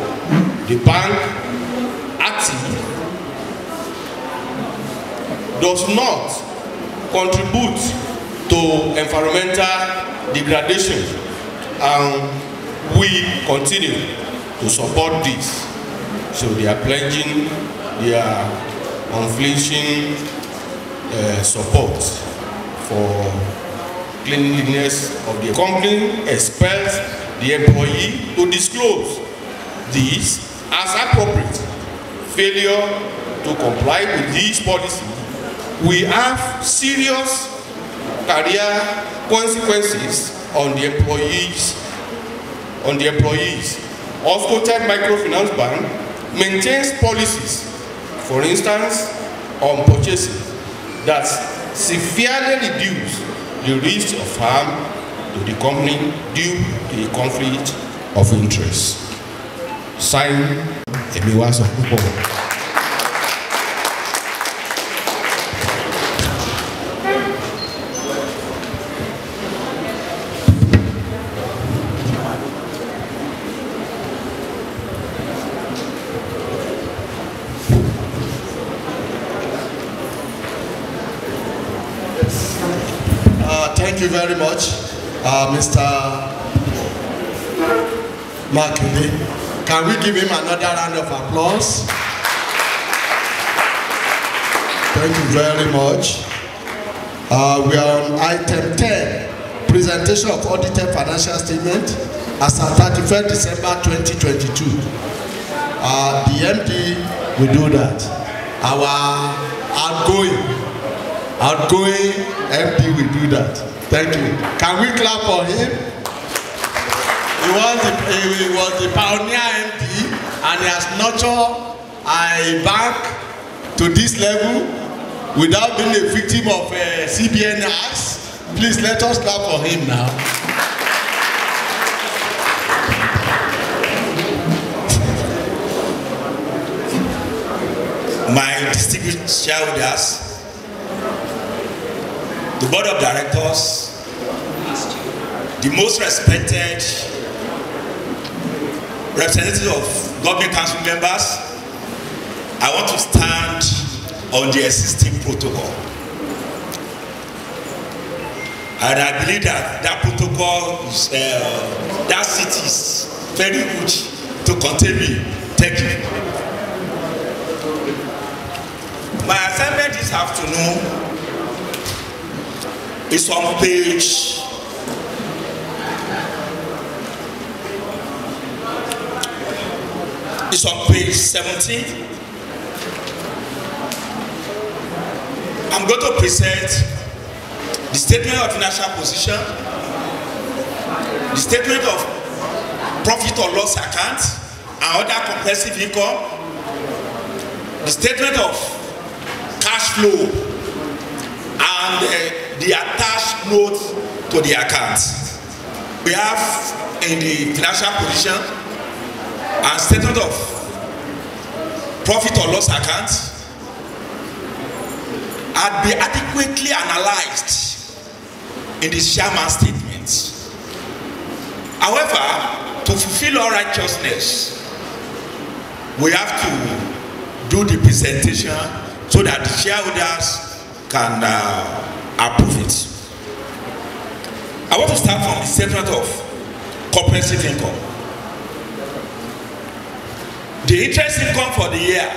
The bank active does not contribute to environmental degradation, and we continue to support this. So they are pledging their unflinching support for cleanliness of the company. Expects the employee to disclose this as appropriate. Failure to comply with this policy will have serious career consequences on the employees. Oscoted Microfinance Bank maintains policies, for instance, on purchases that severely reduce the risk of harm to the company due to a conflict of interest. Sign Emiwaso Kupo. Thank you very much, Mr. Makinde. Can we give him another round of applause? Thank you very much. We are on item 10, presentation of audited financial statement as at 31st December 2022. The MD will do that. Our outgoing MD will do that. Thank you. Can we clap for him? He was the pioneer MD, and he has nurtured a bank to this level without being a victim of CBN acts. Please let us clap for him now. My distinguished shareholders, the board of directors, the most respected representatives of government council members, I want to stand on the existing protocol. And I believe that that protocol is, that seat is very good to contain me. Thank you. My assignment this afternoon is on page 17. I'm going to present the statement of financial position, the statement of profit or loss account and other comprehensive income, the statement of cash flow, and the attached note to the account. We have in the financial position and statement of profit or loss account had been adequately analyzed in the chairman's statement. However, to fulfill all righteousness, we have to do the presentation so that the shareholders can approve it. I want to start from the statement of comprehensive income. The interest income for the year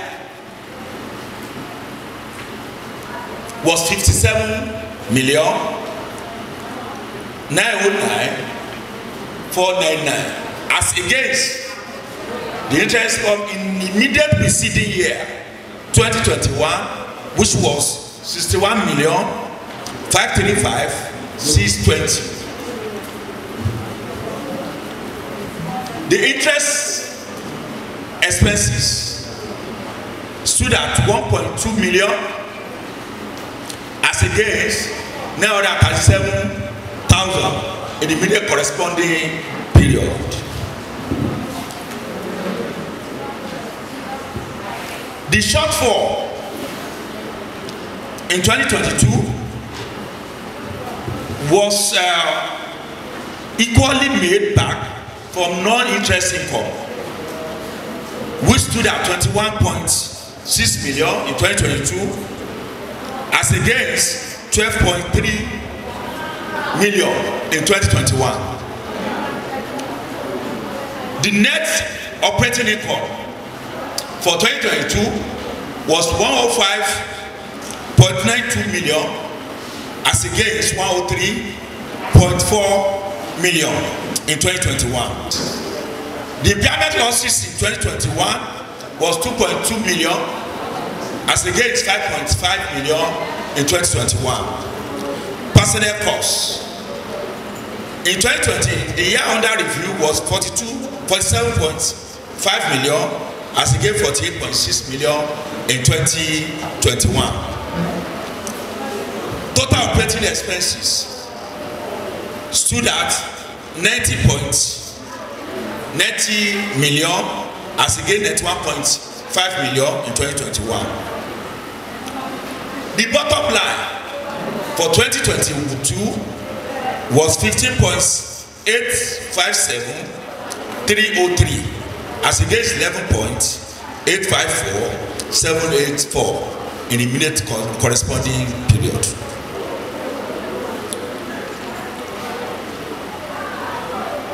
was 57,909,499 as against the interest income in the immediate preceding year 2021, which was 61,535,620. The interest expenses stood at 1.2 million as against 937,000 in the immediate corresponding period. The shortfall in 2022 was equally made back from non-interest income, which stood at 21.6 million in 2022 as against 12.3 million in 2021. The net operating income for 2022 was 105.92 million as against 103.4 million in 2021. The impairment losses in 2021 was 2.2 million as against 5.5 million in 2021. Personnel costs in 2020, the year under review was 47.5 million as against 48.6 million in 2021. Total operating expenses stood at 90 million as against 91.5 million in 2021. The bottom line for 2022 was 15.857303 as against 11.854784 in the immediate corresponding period.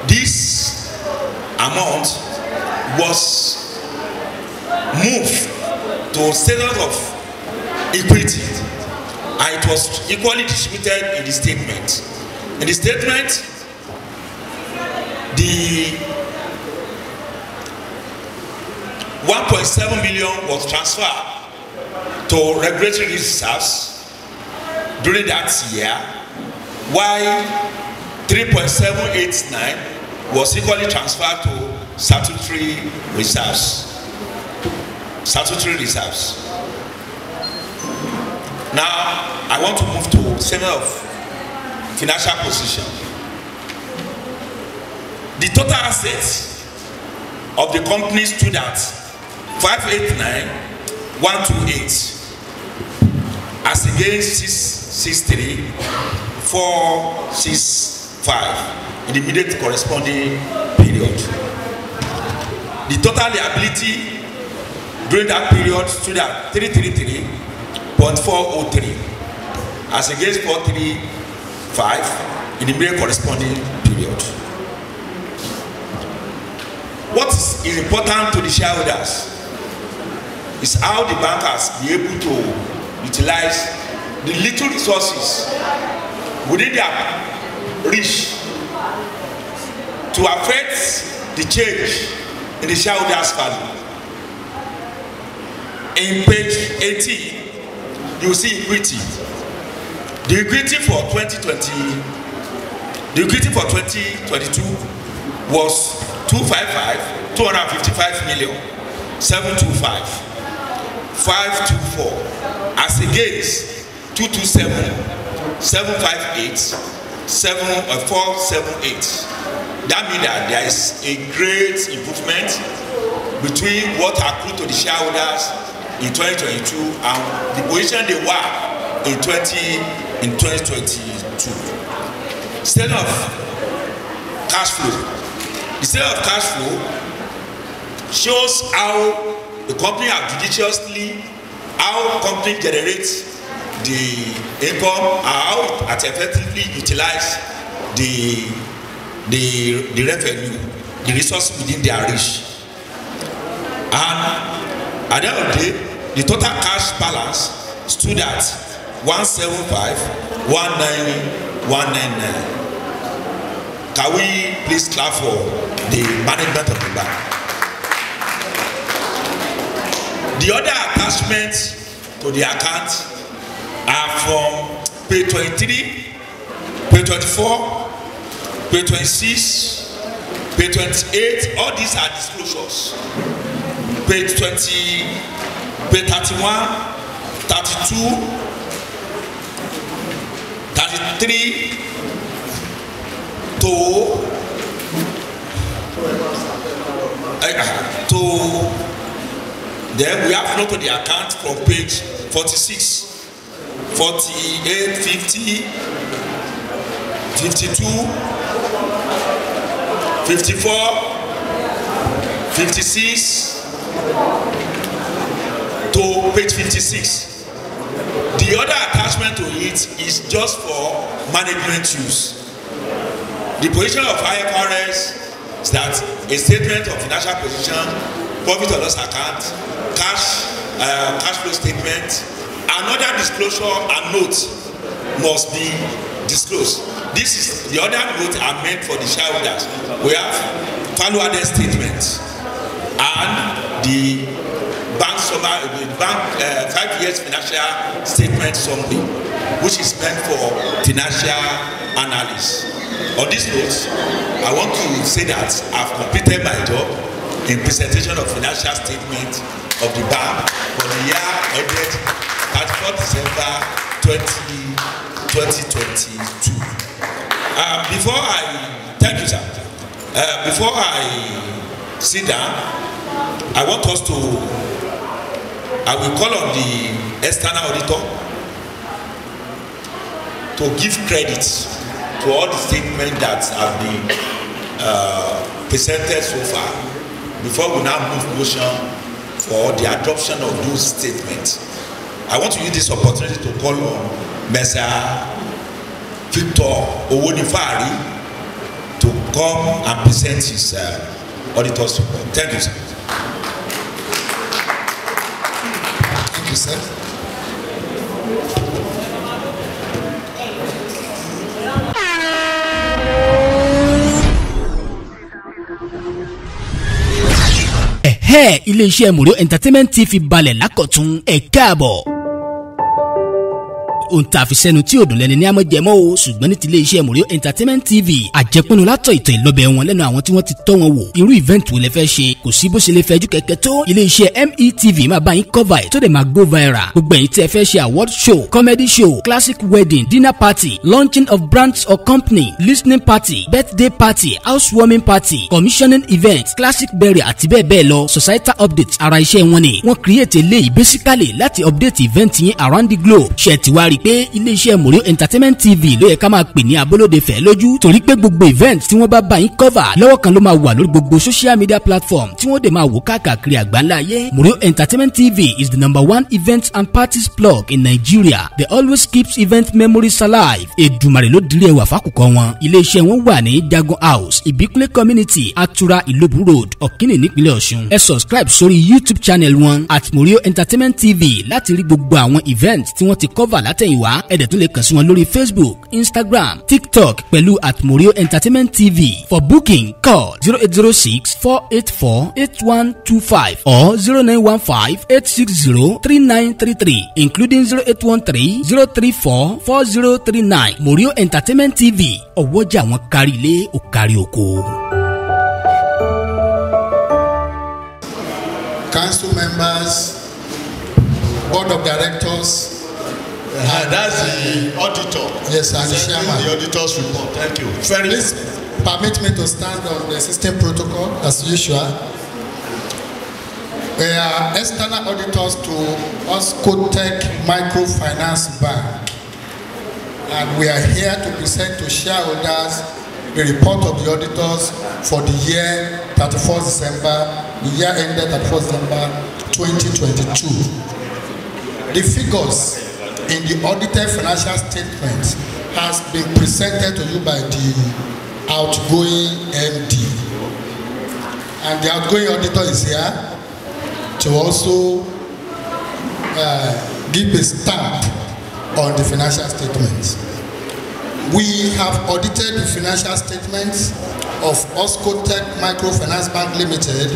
This amount was moved to status of equity, and it was equally distributed in the statement. In the statement, the 1.7 million was transferred to regulatory reserves during that year, while 3.789 was equally transferred to statutory reserves. Now, I want to move to statement of financial position. The total assets of the company stood at 589,128 as against 663,465 in the immediate corresponding period. The total liability during that period stood at 333.403 as against 435 in the immediate corresponding period. What is important to the shareholders is how the bankers be able to utilize the little resources within their reach to affect the change in the shareholders' value. In page 18, you see equity. The equity for 2022 was 255,725,524 as against 227,758,478. That means that there is a great improvement between what accrued to the shareholders in 2022 and the position they were in 2022. State of cash flow. The state of cash flow shows how the company have judiciously how company generates the income, how it effectively utilize the revenue, the resources within their reach. And at the end of the day, the total cash balance stood at 175,19199. Can we please clap for the management of the bank? The other attachments to the account are from page 23, page 24, page 26, page 28. All these are disclosures. Page 20, page 31, 32, 33 to then we have note to the account from page 46, 48, 50, 52, 54, 56 to page 56. The other attachment to it is just for management use. The position of IFRS is that a statement of financial position, profit or loss account, cash flow statement, another disclosure and note must be disclosed. This is the other notes are meant for the shareholders. We have value-added statements and the bank summary, the bank 5 years financial statement summary, which is meant for financial analysis. On this note, I want to say that I've completed my job in presentation of financial statement of the bank for the year ended 31 December 2022. Before I thank you, sir. Before I sit down, I want us to. I will call on the external auditor to give credit to all the statements that have been presented so far before we now move motion for the adoption of those statements. I want to use this opportunity to call on Mr. Victor Owonifari to come and present his auditor's report. Thank you, sir. Thank you, sir. Ilé-iṣẹ́ Morio Entertainment TV balẹ̀ lákọ̀tún ẹ̀ káàbọ̀. Ohun tá a fi sẹ́nu tí òdùn lẹ́ni ní àmọ́ jẹmọ́ o ṣùgbọ́n ní ti ilé-iṣẹ́ Morio Entertainment TV àjẹpínu látọ̀ ìtàn ìlọ́bẹ̀ wọn lẹ́nu àwọn tí wọ́n ti tọ́ wọn wò irú event wo lẹ fẹ́ ṣe kò sí bó ṣe lè fẹ́jú kẹ̀kẹ́ tó ilé-iṣẹ́ METV máa bá yín cover ẹ̀ tó dẹ̀ máa go viral gbogbo ẹ̀yin tí ẹ fẹ́ ṣe award show comedy show classic wedding dinner party launching of brands or company listening party birthday party housewarming party commissioning event classic burial àti bẹ́ẹ̀ bẹ́ẹ̀ lọ societal updates ara iṣẹ́ wọn ni wọ́n create eléyìí basically láti update event yín around the globe ṣe ti wá rí pé ilé-iṣẹ́ Morio Entertainment TV ló yẹ ká máa pè ní abolóde fẹ́ lójú torí pé gbogbo event tí wọ́n bá yín cover lọ́wọ́ kan ló máa wà lórí gbogbo social media platform tí wọ́n dẹ̀ máa wò káàkiri àgbáńlá ayé. Morio Entertainment TV is the #1 event and parties blog in Nigeria. They always keeps event memories alive. Èdùmàrè ló dirí ẹwà fákùkọ wọn. Ilé-iṣẹ́ wọn wà ní Jagun House, Ìbíkúlé Community, Atura Ìlóbù Road, Ọ̀kínì nípínlẹ̀ Ọ̀ṣun. Ẹ subscribe sórí YouTube channel wọn at Morio Entertainment TV láti rí gbogbo àwọn event tí wọ́n ti cover látẹ̀yìnwá. Ẹ dẹ̀ tún lè kàn sí wọn lórí Facebook, Instagram, TikTok pẹ̀lú at Morio Entertainment TV. For booking, call 0806-484-8125 or 0915-860-3933, including 0813-034-4039. Morio Entertainment TV, ọwọ́jà wọn kárí ilé ó kárí oko. Council members, board of directors. That's the auditor. Yes, I'm the chairman. The auditor's report. Thank you. Please permit me to stand on the system protocol as usual. We are external auditors to Oscotec Microfinance Bank, and we are here to present to shareholders the report of the auditors for the year 31st December, the year ended 31st December 2022. The figures in the audited financial statement has been presented to you by the outgoing MD. And the outgoing auditor is here to also give a stamp on the financial statements. We have audited the financial statements of Oscotec Microfinance Bank Limited,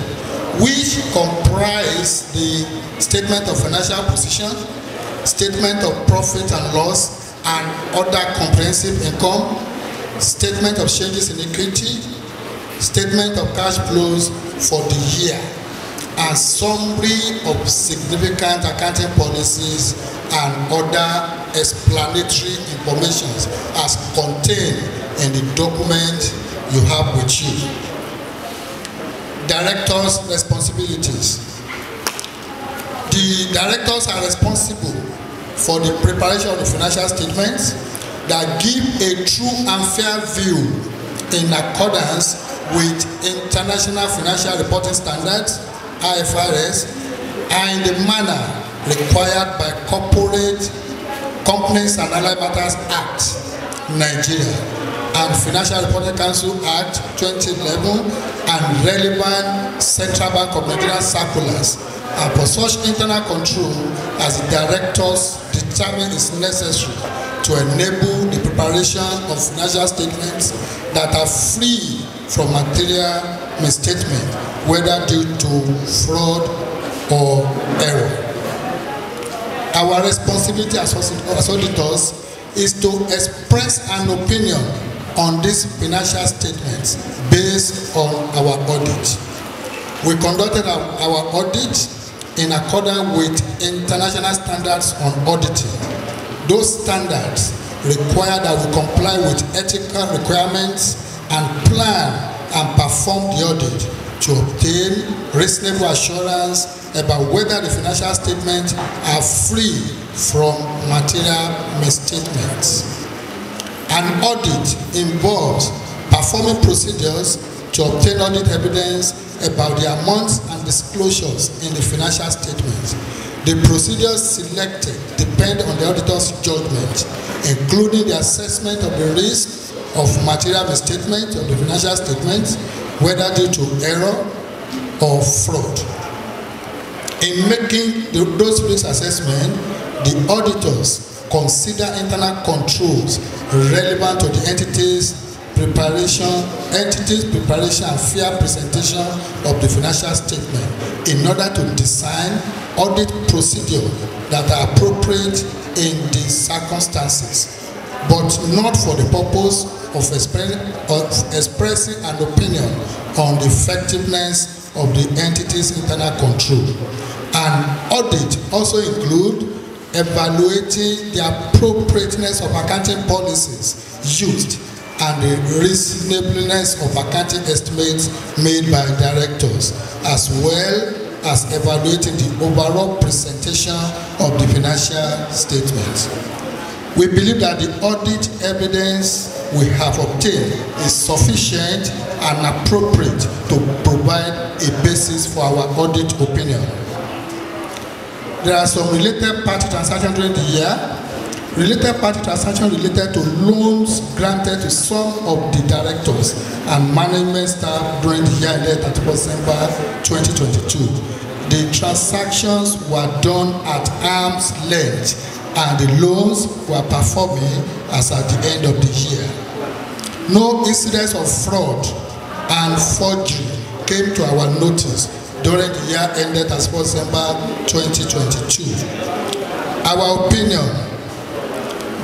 which comprise the statement of financial position, statement of profit and loss and other comprehensive income, statement of changes in equity, statement of cash flows for the year, and summary of significant accounting policies and other explanatory information as contained in the document you have with you. Directors' responsibilities. The directors are responsible for the preparation of the financial statements that give a true and fair view in accordance with International Financial Reporting Standards, IFRS, and in the manner required by Companies and Allied Matters Act, Nigeria, and Financial Reporting Council Act 2011, and relevant Central Bank of Nigeria circulars, and for such internal control as the directors determine is necessary to enable the preparation of financial statements that are free from material misstatement, whether due to fraud or error. Our responsibility as auditors is to express an opinion on these financial statements based on our audit. We conducted our audit in accordance with international standards on auditing. Those standards require that we comply with ethical requirements and plan and perform the audit to obtain reasonable assurance about whether the financial statements are free from material misstatements. An audit involves performing procedures to obtain audit evidence about the amounts and disclosures in the financial statements. The procedures selected depend on the auditor's judgment, including the assessment of the risk of material misstatement of the financial statements, whether due to error or fraud. In making those risk assessments, the auditors consider internal controls relevant to the entity's preparation and fair presentation of the financial statement in order to design audit procedures that are appropriate in the circumstances, but not for the purpose of expressing an opinion on the effectiveness of the entity's internal control. An audit also includes evaluating the appropriateness of accounting policies used and the reasonableness of accounting estimates made by directors, as well as evaluating the overall presentation of the financial statements. We believe that the audit evidence we have obtained is sufficient and appropriate to provide a basis for our audit opinion. There are some related party transactions during the year. Related party transactions related to loans granted to some of the directors and management staff during the year ended 31 December 2022. The transactions were done at arm's length and the loans were performing as at the end of the year. No incidents of fraud and forgery came to our notice during the year ended 31 December 2022. Our opinion: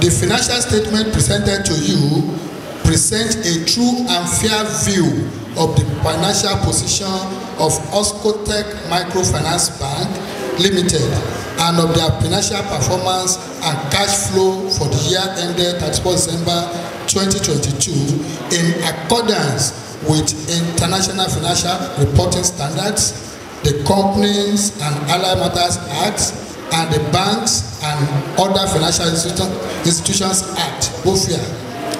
the financial statement presented to you presents a true and fair view of the financial position of Oscotec Microfinance Bank Limited and of their financial performance and cash flow for the year ended 31 December 2022 in accordance with International Financial Reporting Standards, the Companies and Allied Matters Act, and the Banks and Other Financial Institutions Act, BOFIA,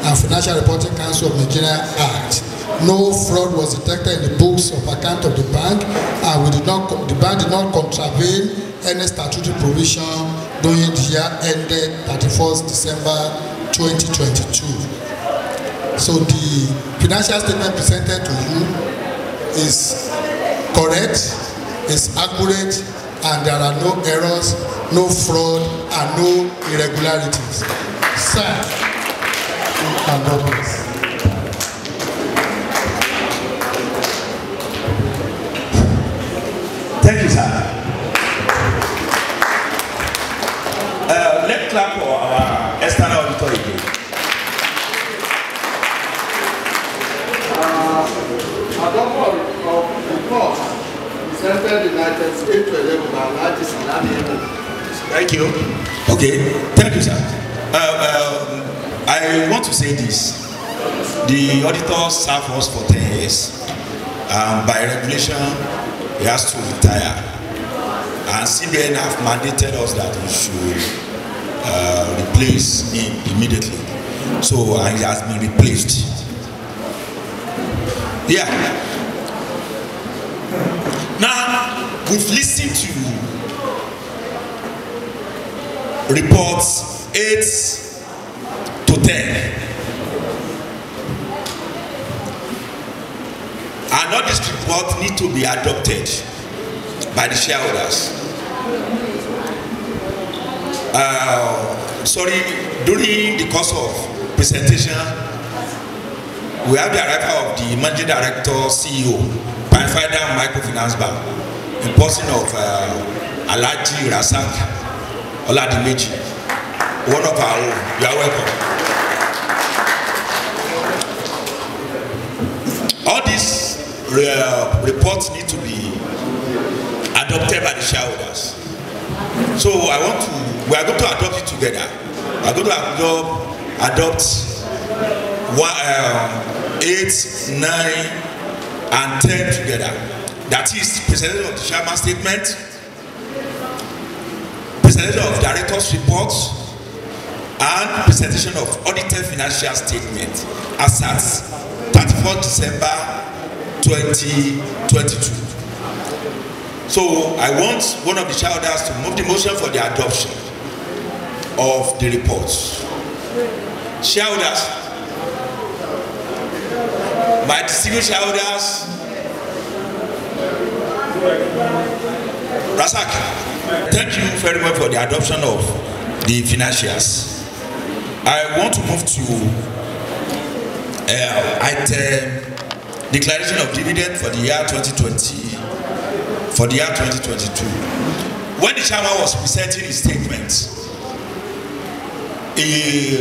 and Financial Reporting Council of Nigeria Act. No fraud was detected in the books of account of the bank, and the bank did not contravene any statutory provision during the year ended 31st December 2022. So the financial statement presented to you is correct, is accurate, and there are no errors, no fraud, and no irregularities. Sir, you can go please. Thank you, sir. Let's clap for our external auditor again. Thank you. Okay, thank you, sir. I want to say this. The auditor served us for 10 years. By regulation, he has to retire. And CBN have mandated us that we should replace him immediately. So he has been replaced. Yeah. Now, we've listened to reports 8 to 10. And all these reports need to be adopted by the shareholders. During the course of presentation, we have the arrival of the managing director, CEO, Microfinance Bank, in person of Alhaji Rasak Oladimeji, one of our own. You are welcome. All these reports need to be adopted by the shareholders. So we are going to adopt it together. We are going to adopt 8, 9, and 10 together. That is presentation of the chairman's statement, presentation of director's report, and presentation of audited financial statement as at 31st December 2022. So I want one of the shareholders to move the motion for the adoption of the reports. Shareholders, my distinguished shareholders, Rasak, thank you very much for the adoption of the financials. I want to move to item declaration of dividend for the year 2020, for the year 2022. When the chairman was presenting his statement, he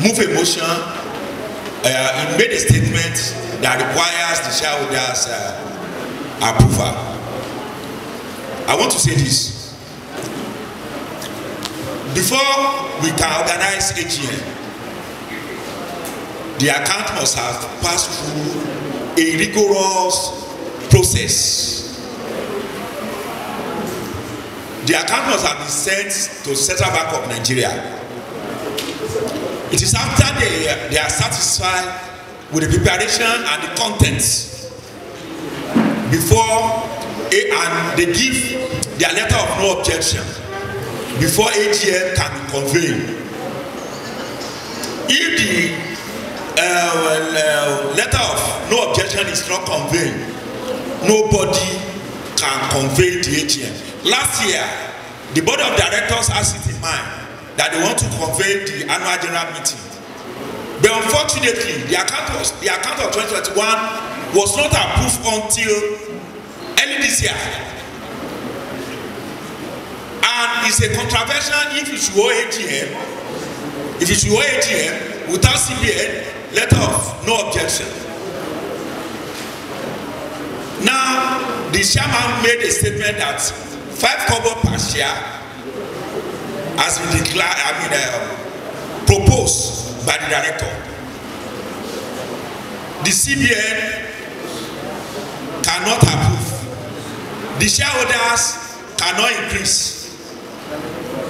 moved a motion, he made a statement that requires the shareholders' approval. I want to say this. Before we can organize AGM, the account must have passed through a rigorous process. The account must have been sent to Central Bank of Nigeria. It is after they are satisfied with the preparation and the contents before and they give their letter of no objection before AGM can be convened. If the letter of no objection is not conveyed, nobody can convey the AGM. Last year, the board of directors has it in mind that they want to convey the annual general meeting. But unfortunately, the account of 2021 was not approved until early this year. And it's a controversial if you should hold AGM, without CBN, letter of no objection. Now, the chairman made a statement that 5 kobo per share has been declared, proposed by the director. The CBN cannot approve. The shareholders cannot increase.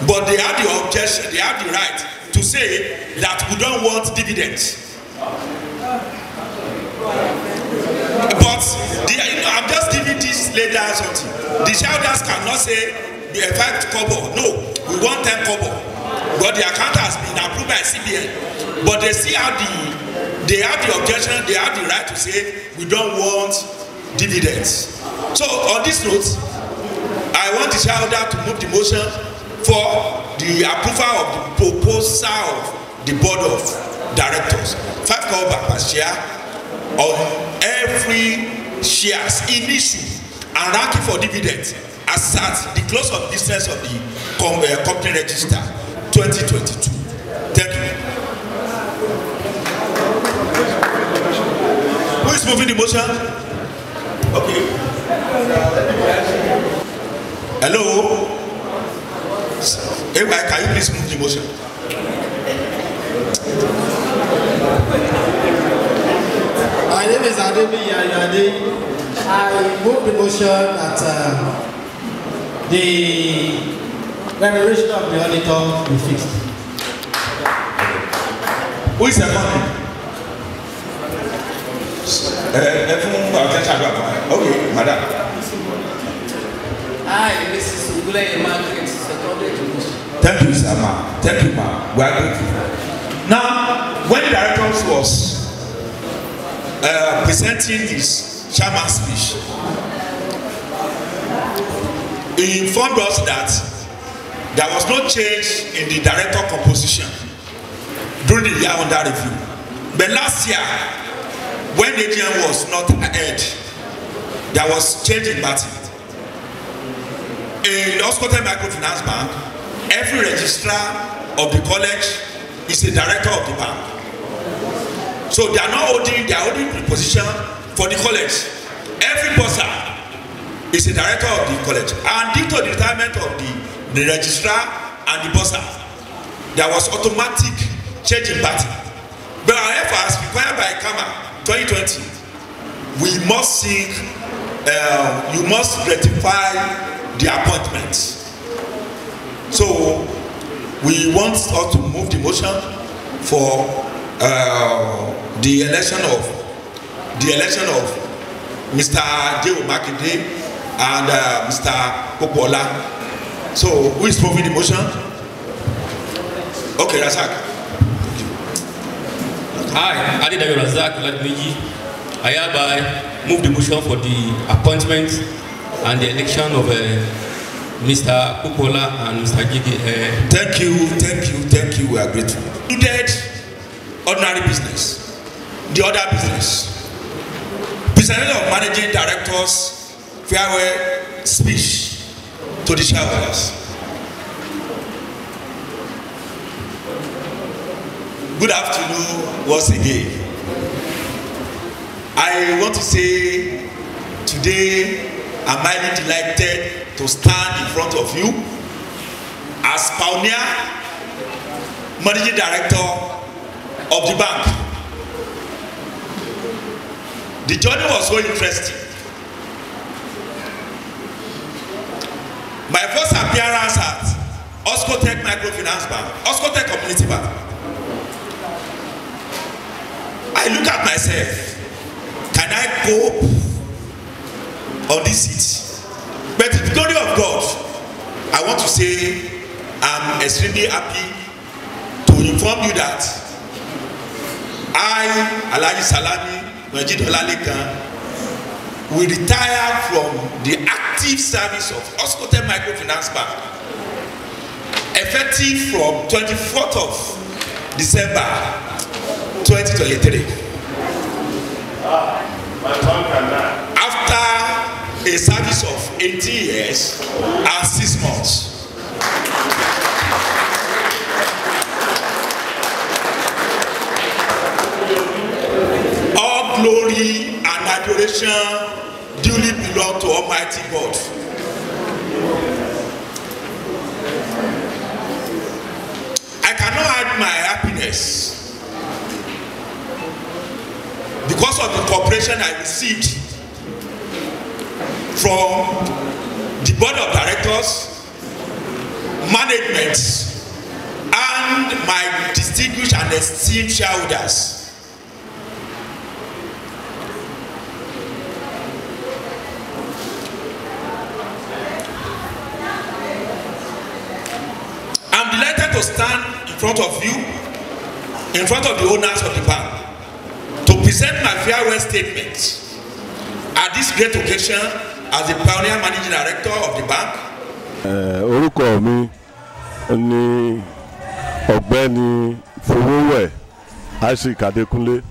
But they have the objection, they have the right to say that we don't want dividends. But I'm just giving this later something. The shareholders cannot say 5 kobo. No, we want 10 kobo. But the account has been approved by CBN. But they see how they have the objection, they have the right to say we don't want dividends. So on this note, I want the shareholder to move the motion for the approval of the proposal of the board of directors. 5 kobo per share on every shares in issue and ranking for dividends as at the close of business of the company register 2022. Thank you. Who is moving the motion? Okay. Hello. Hey, can you please move the motion? My name is Ademi Yayade. I move the motion that the remuneration of the auditor be fixed. Who is seconding? Okay, madam. Hi, Mrs. Ugule Margaret, seconded to motion. Thank you, sir, ma'am. Thank you, ma'am. We are grateful. Now, when the director was presenting this chairman's speech, he informed us that there was no change in the director composition during the year under review. But last year, when the AGM was not ahead, there was change in party. In Oscote Microfinance Bank, every registrar of the college is a director of the bank. So they are not holding, they are holding the position for the college. Every bursar is a director of the college. And due to the retirement of the registrar and the bursar, there was automatic change in party. But however, as required by KAMA 2020, we must seek, you must rectify the appointments. So we want us to move the motion for the election of Mr. J. Makinde and Mr. Popola. So who is moving the motion? Okay, Razak. Hi, Adedayo Razak Ladmiji. I hereby move the motion for the appointment and the election of Mr. Popola and Mr. Gigi. Thank you. We are grateful. Included ordinary business, the other business. Presentation of managing directors, farewell speech to the shareholders. Good afternoon once again. I want to say today I'm highly delighted to stand in front of you as pioneer managing director of the bank. The journey was so interesting. My first appearance at Oscote Microfinance Bank, Oscote Community Bank. I look at myself, can I cope on this seat? But to the glory of God, I want to say I'm extremely happy to inform you that I, Alhaji Salami Majid Olalekan, will retire from the active service of Oscote Microfinance Bank effective from 24th of December 2023. After a service of 18 years and 6 months. All glory and adoration duly belong to Almighty God. I cannot hide my happiness because of the cooperation I received from the board of directors, management, and my distinguished and esteemed shareholders. front of you, in front of the owners of the bank, to present my farewell statement at this great occasion as the pioneer managing director of the bank. Orúkọ mi ni Ọ̀gbẹ́ni Fowówẹ̀ Isaac Adékúnlé.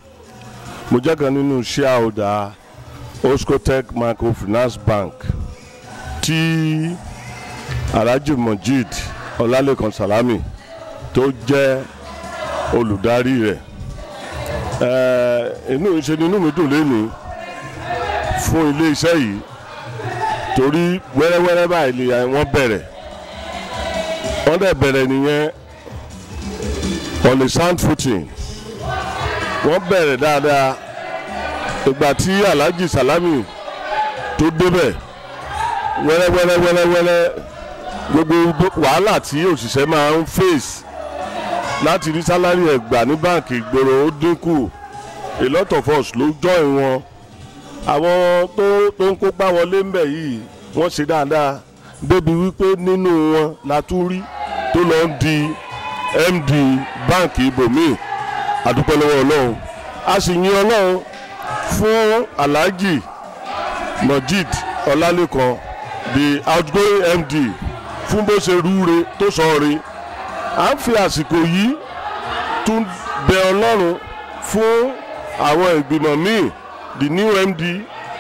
Mo jẹ́ kan nínú shareholder Oscotec Microfinance Bank tí Alhaji Mojeed Ọlálékan Salami tó jẹ́ olùdarí rẹ̀. Inú mi dùn lénìí fún ilé iṣẹ́ yìí torí wẹ́rẹ́wẹ́rẹ́ báyìí wọ́n dẹ̀ bẹ̀rẹ̀ nìyẹn on a sound footing. Wọ́n bẹ̀rẹ̀ dáadáa ìgbà tí Alhaji Salami tó débẹ̀ wẹ́rẹ́wẹ́rẹ́ gbogbo wàhálà tí òṣìṣẹ́ máa ń face láti rí sálárì ẹ̀gbà ní báǹkì ìgboro ó dínkù. A lot of us ló join wọn. Àwọn tó ń kópa wọlé ńbẹ̀ yìí wọ́n ṣe dáadáa débi wípé nínú wọn la tún rí tó lọ ń di MD báǹkì ibòmíì. Àdúpẹ́ lọ́wọ́ Ọlọ́run. A sì yin Ọlọ́run fún Alhaji Mojeed Ọlálékan the outgoing MD fún bó ṣe rúure tó sọ̀rọ̀. À ń fi àsìkò yìí tún bẹ Ọlọ́run fún àwọn ìgbìmọ̀ míì the new MD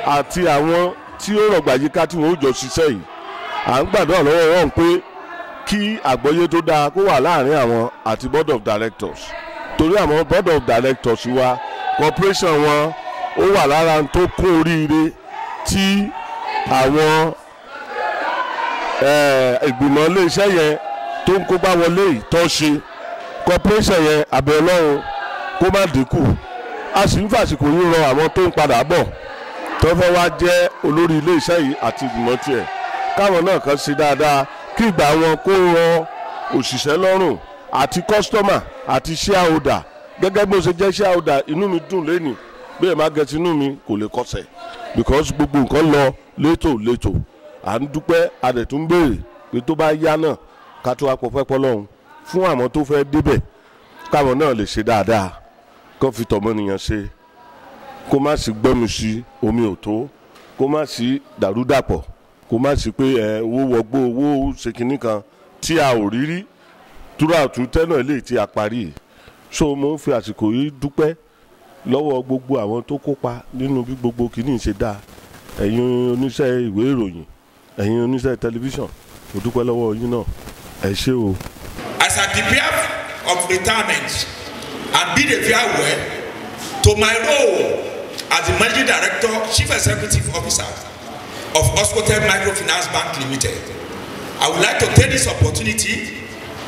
àti àwọn tí ó rọ̀gbà yíká tí wọ́n ó jọ ṣiṣẹ́ yìí. À ń gbàdúrà lọ́wọ́ wọn pé kí àgbọ́yé tó dáa kó wà láàrin àwọn àti board of directors torí àwọn board of directors wa corporation wọn ó wà lára tó kún oríire tí àwọn ìgbìmọ̀ iléeṣẹ́ yẹn tó ń kópa wọlé tó ṣe corporation yẹn abẹ́ Ọlọ́run kó má dínkù. A sì ń fàsìkò yín rọ àwọn tó ń padà bọ̀ tó fẹ́ wá jẹ́ olórí iléeṣẹ́ yìí àti ìgbìmọ̀ tiẹ̀ káwọn náà kan ṣe dáadáa kí ìgbà wọn kó rọ òṣìṣẹ́ lọ́rùn àti customer àti shareholder. Gẹ́gẹ́ bí mo ṣe jẹ́ shareholder inú mi dùn lẹ́nìí bí ẹ̀ má gẹ̀ẹ́sì inú mi kò lè kọsẹ̀ because gbogbo nǹkan lọ létò. À ń dúpẹ́ adẹ̀tún béèrè pé tó bá yá náà ká tó wá pọ̀pẹ́ pọ́lọ́run fún àwọn tó fẹ́ débẹ̀ káwọn náà lè ṣe dáadáa kó fi tọmọnìyàn ṣe kó má sí gbọ́mi sí omi ò tó kó má sí dàrúdàpọ̀ kó má sí pé owó wọgbó owó ṣe kinní kan tí a ò rí rí túràtú tẹ́nà ilé tí a parí. So mo ń fi àsìkò yìí dúpẹ́ lọ́wọ́ gbogbo àwọn tó kópa nínú bí gbogbo kìíní ṣe dáa. Ẹ̀yin oníṣẹ́ ìwé ìròyìn, ẹ̀yin oníṣẹ́ tẹlifíṣàn, mo dúpẹ́ lọ́wọ́ yín náà. Ẹ ṣé o. As I prepare of retirement and bid a farewell to my role as the managing director, chief executive officer of Oscotec Microfinance Bank Limited, I would like to take this opportunity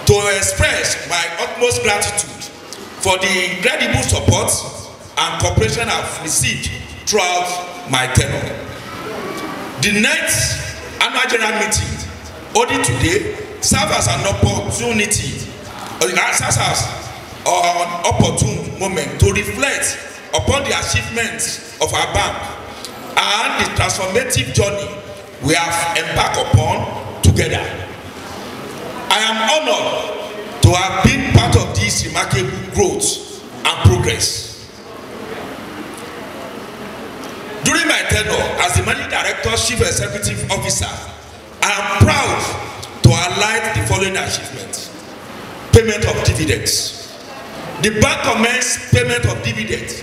to express my utmost gratitude for the incredible support and cooperation I've received throughout my tenure. The next annual general meeting holding today serves as an opportunity, an opportune moment to reflect upon the achievements of our bank and the transformative journey we have embarked upon together. I am honored to have been part of this remarkable growth and progress. During my tenure as the managing director, chief executive officer, I am proud to highlight the following achievements. Payment of dividends. The bank commenced payment of dividends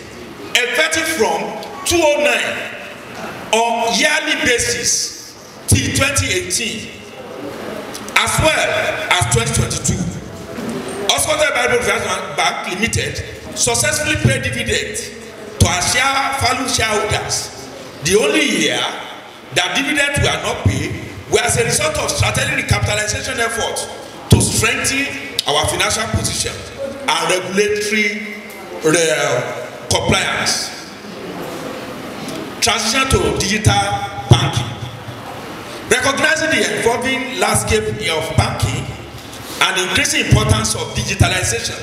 effective from 2009 on yearly basis till 2018 as well as 2022. Oscotec Microfinance Bank Limited successfully paid dividends to our value shareholders. The only year that dividends were not paid were as a result of strategic recapitalization efforts to strengthen our financial position and regulatory compliance. Transition to digital banking. Recognizing the evolving landscape of banking and the increasing importance of digitalization,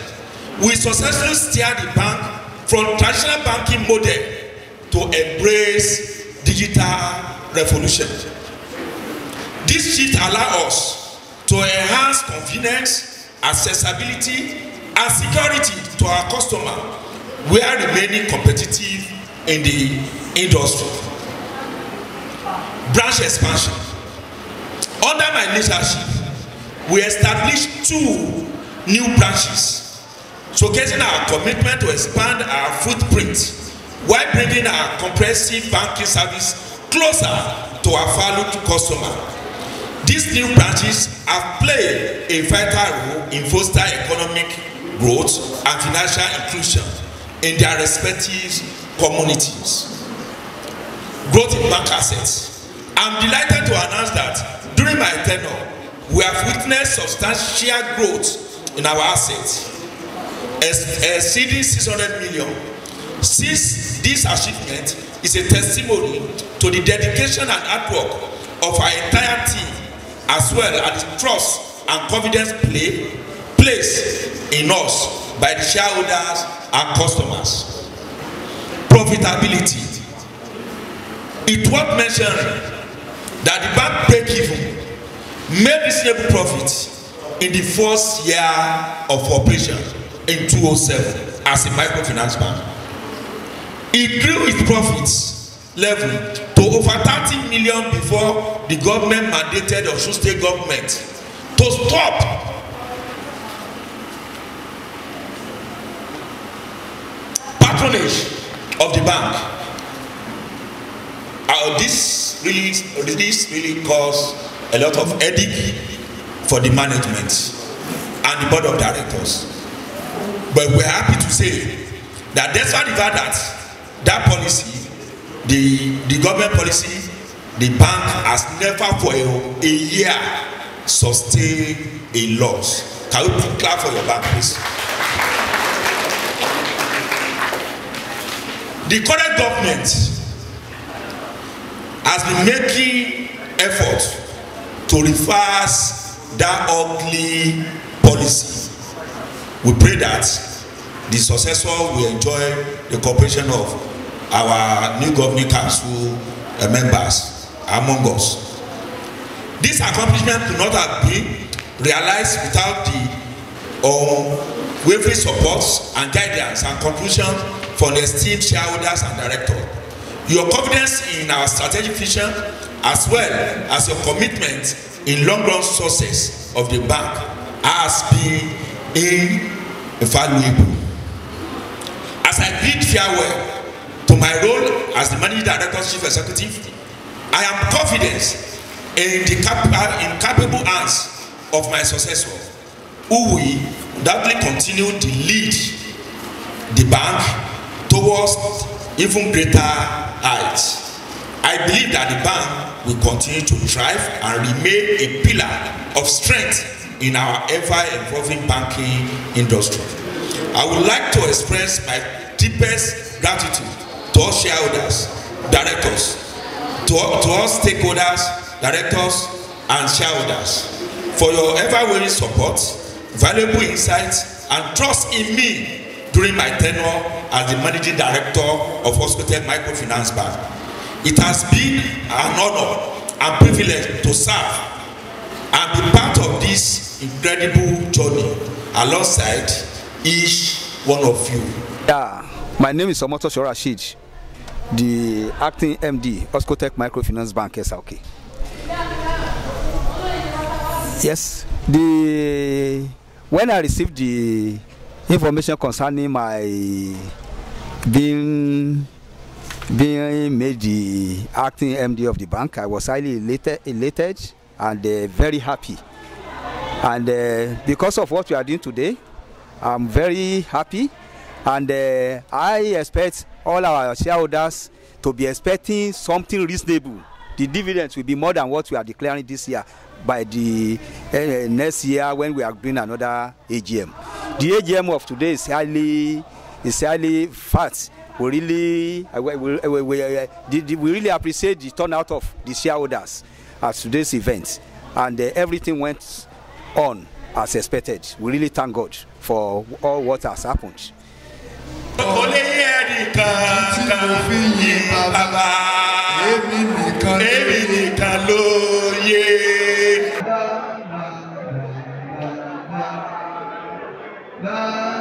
we successfully steered the bank from traditional banking model to embrace digital revolution. This shift allows us to enhance convenience, accessibility, and security to our customer, we are remaining competitive in the industry. Branch expansion. Under my leadership, we established 2 new branches, showcasing our commitment to expand our footprint while bringing our comprehensive banking service closer to our valued customer. These new branches have played a vital role in fostering economic growth and financial inclusion in their respective communities. Growth in bank assets. I'm delighted to announce that during my tenure, we have witnessed substantial growth in our assets, exceeding 600 million. This achievement is a testimony to the dedication and hard work of our entire team, as well as the trust and confidence placed in us by the shareholders and customers. Profitability. It's worth mentioning that the bank break-even made reasonable profits in the first year of operation in 2007 as a microfinance bank. It grew its profits level to over 30 million before the government mandated the Osun State government to stop patronage of the bank. This really caused a lot of headache for the management and the board of directors. But we're happy to say that despite the fact that policy, the government policy, the bank has never for a year sustained a loss. Can we put clap for your bank, please? The current government has been making efforts to reverse that ugly policy. We pray that the successor will enjoy the cooperation of our new governing council members among us. This accomplishment could not have been realized without the unwavering support and guidance and conclusion from the esteemed shareholders and directors. Your confidence in our strategic vision, as well as your commitment in long-run success of the bank, has been invaluable. As I bid farewell to my role as the Managing Director Chief Executive, I am confident in the capable hands of my successor, who will doubly continue to lead the bank towards even greater heights. I believe that the bank will continue to thrive and remain a pillar of strength in our ever-evolving banking industry. I would like to express my deepest gratitude to all shareholders, directors, to all stakeholders, directors, and shareholders for your ever-willing support, valuable insights, and trust in me during my tenure as the Managing Director of Osun State Microfinance Bank. It has been an honor and privilege to serve and be part of this incredible journey alongside each one of you. Yeah, my name is Omoto Rashid, the acting MD, Osun State Microfinance Bank, SRK. Yes, when I received the information concerning my being made the acting MD of the bank, I was highly elated and very happy. And because of what we are doing today, I'm very happy, and I expect all our shareholders to be expecting something reasonable. The dividends will be more than what we are declaring this year by the next year when we are doing another AGM. The AGM of today is highly fast. We really appreciate the turnout of the shareholders at today's event, and everything went on as expected. We really thank God for all what has happened. Nah.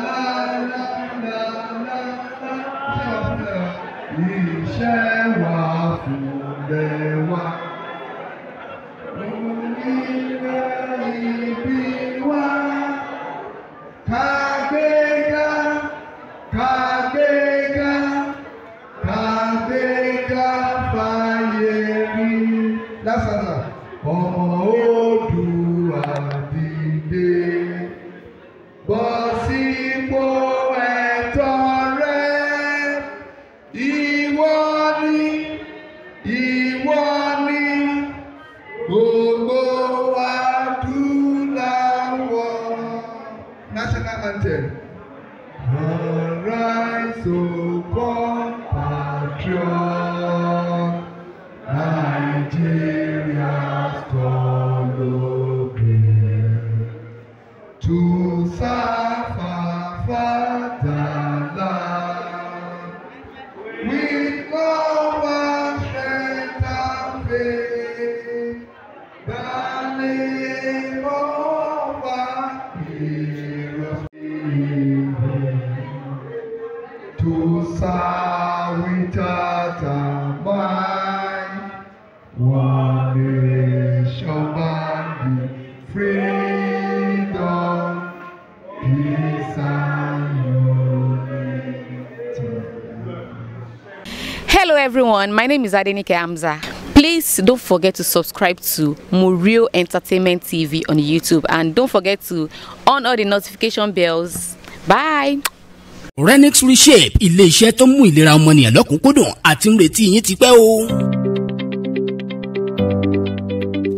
Hello everyone, my name is Adenike Amza. Please don't forget to subscribe to Murio Entertainment TV on YouTube and don't forget to on all the notification bells. Bye. Renix Reshape, ilé-iṣẹ́ tó mú ìlera ọmọnìyàn lọ́kùnkúndùn àti ń retí yín ti pẹ́ o.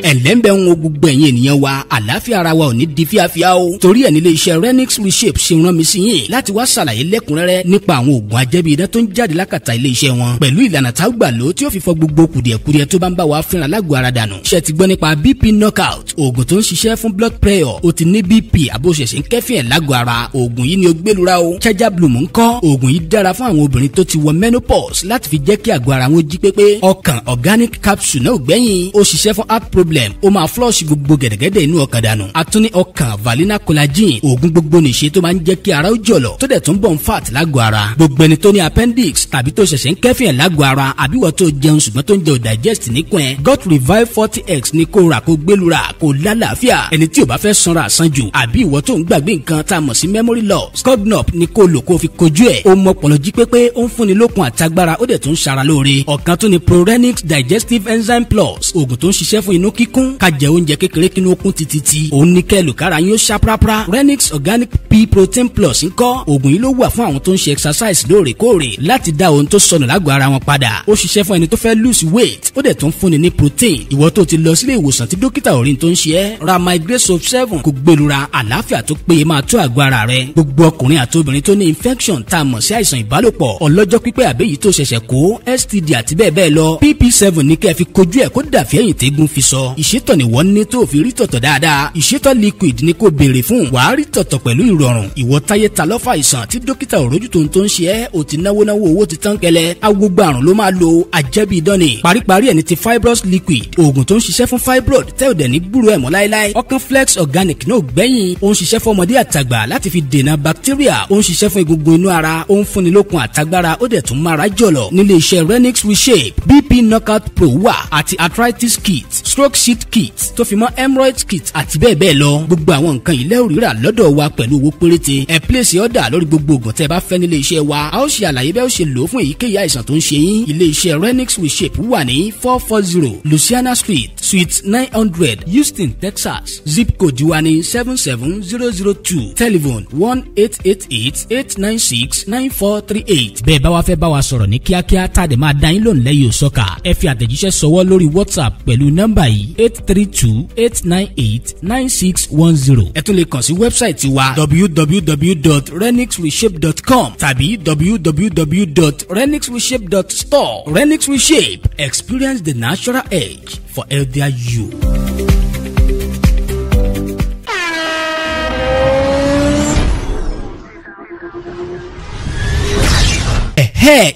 ẹ̀lẹ́mbẹ̀ ń wo gbogbo ẹ̀yin ènìyàn wa àlàáfíà ara wa ò ní di fíafíà o torí ẹ̀ nílé iṣẹ́ Renix Reshape ṣe rán mi sí yín láti wá ṣàlàyé lẹ́kùnrẹ́rẹ́ nípa àwọn oògùn ajẹ́bí idán tó ń jáde lákàtà ilé iṣẹ́ wọn pẹ̀lú ìlànà tá a gbà lò tí ó fi fọ gbogbo kùdìẹ̀kudiẹ tó bá ń bá wa fínra lágọ̀ọ́ ara dànù. ṣé ti gbọ́ nípa BP knockout oògùn tó ń ṣiṣẹ́ fún blood pressure o ti ní BP àbóṣẹ̀ṣẹ̀ ń kẹ́fìn ẹ̀ lágọ̀ọ́ ara oògùn yìí ni ó gbẹlura o. charger bloom ń kọ́ oògùn yìí dára fún àwọn obìnrin tó ti wọ menopause láti fi jẹ́ kí àgọ́ ara wọn jí pépé. ọkàn organic capsule náà gbẹ̀yìn ó ṣiṣẹ́ fún heart problem ó máa flush gbogbo gẹ̀dẹ̀gẹ̀dẹ̀ inú ọkàn dànù. atúní ọkàn valina collagen oògùn gbogbo nìṣe tó máa ń jẹ́ kí ara ó jọ̀lọ̀ tó dẹ̀ tún bọ̀ ń fat lágọ̀ọ́ ara. gbogbo ẹni tó ní appendix tàbí tó ṣẹ̀ṣẹ̀ ń kẹ́fìn ẹ̀ lágọ̀ọ́ ara àbí wọ́n tó jẹun ṣùgbọ́n tó ń jẹ digest níkùn ẹ̀ gut revive 40x ní kó rà kó gbẹlura kó lálàáfíà. ẹni tí ò bá fẹ́ sanra àsanjù àbí ìwọ tó ń gbàgbé nǹkan tá a mọ̀ sí memory loss cognop ní kó lò kó fi kojú ẹ̀. ó mọ pọ̀lọ́ jí pépé ó ń fúnni lókun àtagbára ó dẹ̀ tún ṣara lóore. ọ̀kan tó ní prorenix digestive enzyme plus oògùn tó ń ṣiṣẹ́ fún inú kíkún ká jẹ oúnjẹ kékeré kínú okun títí òun ní kẹlù kára yín ó ṣàprápra. Renix organic pea protein plus ńkọ́ oògùn yìí ló wà fún àwọn tó ń ṣe exercise lóòrèkóòrè láti dá ohun tó sọnù lágọ̀ọ́ ara wọn padà. ó ṣiṣẹ́ fún ẹni tó fẹ́ lose weight ó dẹ̀ tún fúnni ní protein. ìwọ tó ti lọ sílé ìwòsàn tí dókítà ò rí tó ń ṣe ẹ́ ra migraine soap 7 kó gbẹlura àlàáfíà tó péye máa tó àgọ́ ara rẹ. gbogbo ọkùnrin àti obìnrin tó ní infection tá a mọ̀ sí àìsàn ìbálòpọ̀ ọlọ́jọ́ pípẹ́ àbẹ́yìí tó ṣẹ̀ṣẹ̀ kó STD àti bẹ́ẹ̀ bẹ́ẹ̀ lọ PP7 ní kẹ́ fi kojú ẹ̀ kó dàfí ẹ̀yìn tẹ́gun fi sọ. ìṣètọ̀ ni wọ́n ní tó fi rí tọ̀tọ̀ dáadáa ìṣètọ̀ liquid ni kò béèrè fún wàá rí tọ̀tọ̀ pẹ̀lú ìrọ̀rùn. ìwọ táyé ta lọ́fà àìsàn tí dókítà òrójú tó ń ṣe ẹ́ ò ti náwó owó ti tán kẹlẹ́ agbógbó àrùn ló máa lo àjẹbí ìdánì. paríparí ẹni ti fibrous liquid oògùn tó ń ṣiṣẹ́ fún fibroid tẹ́ ò dẹ̀ ní gbúrò ẹ̀ mọ́ láéláé. ọkàn flex organic náà gbẹ̀yìn ó ń ṣiṣẹ́ fún ọmọdé àtàgbà láti fi dènà bacteria ó ń ṣiṣẹ́ fún egungun inú ara ó ń fúnni lókun àtagbára ó dẹ̀ tún mára jọ̀lọ̀. nílé iṣẹ́ Renix Reshape BP knockout pro wà àti arthritis kit stroke sheet kit tó fi mọ́ hemorrhoid kit àti bẹ́ẹ̀ bẹ́ẹ̀ lọ. gbogbo àwọn nǹkan ilé òrìrà lọ́dọ̀ wa pẹ̀lú owó péréte ẹ place order lórí gbogbo oògùn tẹ́ bá fẹ́ nílé iṣẹ́ wa a ó ṣe àlàyé bẹ́ẹ̀ ó ṣe lò ó fún èyíkéyìí àìsàn tó ń ṣe yín. ilé iṣẹ́ Renix Reshape wà ní 440 Louisiana Street Suite 900 Houston, Texas zip code wa ní 77002 telephone 1-888-896-9438. bẹ́ẹ̀ bá wa fẹ́ bá wa sọ̀rọ̀ ní kíákíá tá a dẹ̀ máa dá yín lónìí lẹ́yìn òsọ́kà ẹ fi àtẹ̀jíṣẹ́ sọwọ́ lórí WhatsApp pẹ̀lú nọ́mbà yìí 832-898-9610. ẹ tún lè kàn sí wẹ́bsáìtì wa www.renixreshape.com tàbí www.renixreshape.store. Renix Reshape, experience the natural edge for healthier you.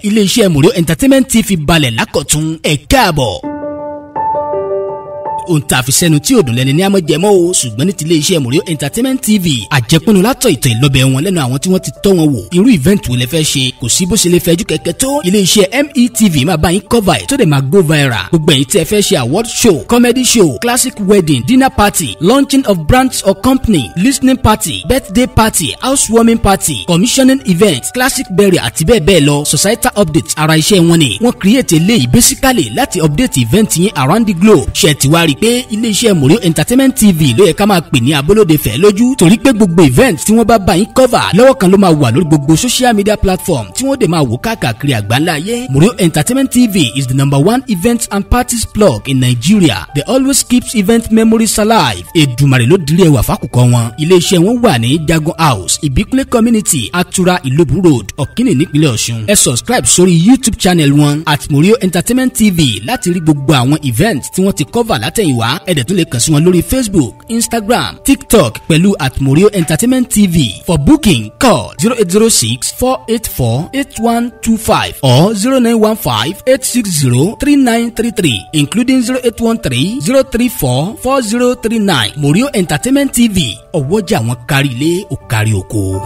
ilé-iṣẹ́ Murio Entertainment TV balẹ̀ lákọ̀tún ẹ̀ káàbọ̀. ohun tá a fi sẹ́nu tí òdùn lẹ́ni ní àmọ́ jẹmọ́ o ṣùgbọ́n ní ti ilé-iṣẹ́ Murio Entertainment TV àjẹpínu látọ̀ ìtàn ìlọ́bẹ̀ wọn lẹ́nu àwọn tí wọ́n ti tọ́ wọn wò irú event wo lẹ fẹ́ ṣe kò sí bó ṣe lè fẹ́jú kẹ̀kẹ́ tó ilé-iṣẹ́ METV máa bá yín cover ẹ̀ tó dẹ̀ máa go viral gbogbo ẹ̀yin tí ẹ fẹ́ ṣe award show comedy show classic wedding dinner party launching of brands or company listening party birthday party housewarming party commissioning event classic burial àti bẹ́ẹ̀ bẹ́ẹ̀ lọ societal updates ara iṣẹ́ wọn ni wọ́n create eléyìí basically láti update event yín around the globe ṣe ti wá rí pé ilé-iṣẹ́ Murio Entertainment TV ló yẹ ká máa pè ní abolóde fẹ́ lójú torí pé gbogbo event tí wọ́n bá yín cover lọ́wọ́ kan ló máa wà lórí gbogbo social media platform tí wọ́n dẹ̀ máa wò káàkiri àgbáńlá ayé. Murio Entertainment TV is the #1 events and parties blog in Nigeria. They always keeps event memories alive. Èdùmàrè ló dirí ẹwà fákùkọ wọn. Ilé-iṣẹ́ wọn wà ní Jagun House, Ìbíkúnlé Community, Atura Ìlóbù Road, Ọ̀kínì nípínlẹ̀ Ọ̀ṣun. Ẹ subscribe sórí YouTube channel wọn @Murio Entertainment TV láti rí gbogbo àwọn event tí wọ́n ti cover látẹ̀yìnwá. Ẹ dẹ̀ tún lè kàn sí wọn lórí Facebook, Instagram, TikTok pẹ̀lú @Murio Entertainment TV. For booking, call 0806-484-8125 or 0915-860-3933, including 0813-034-4039. Murio Entertainment TV, ọwọ́jà wọn kárí ilé ó kárí oko.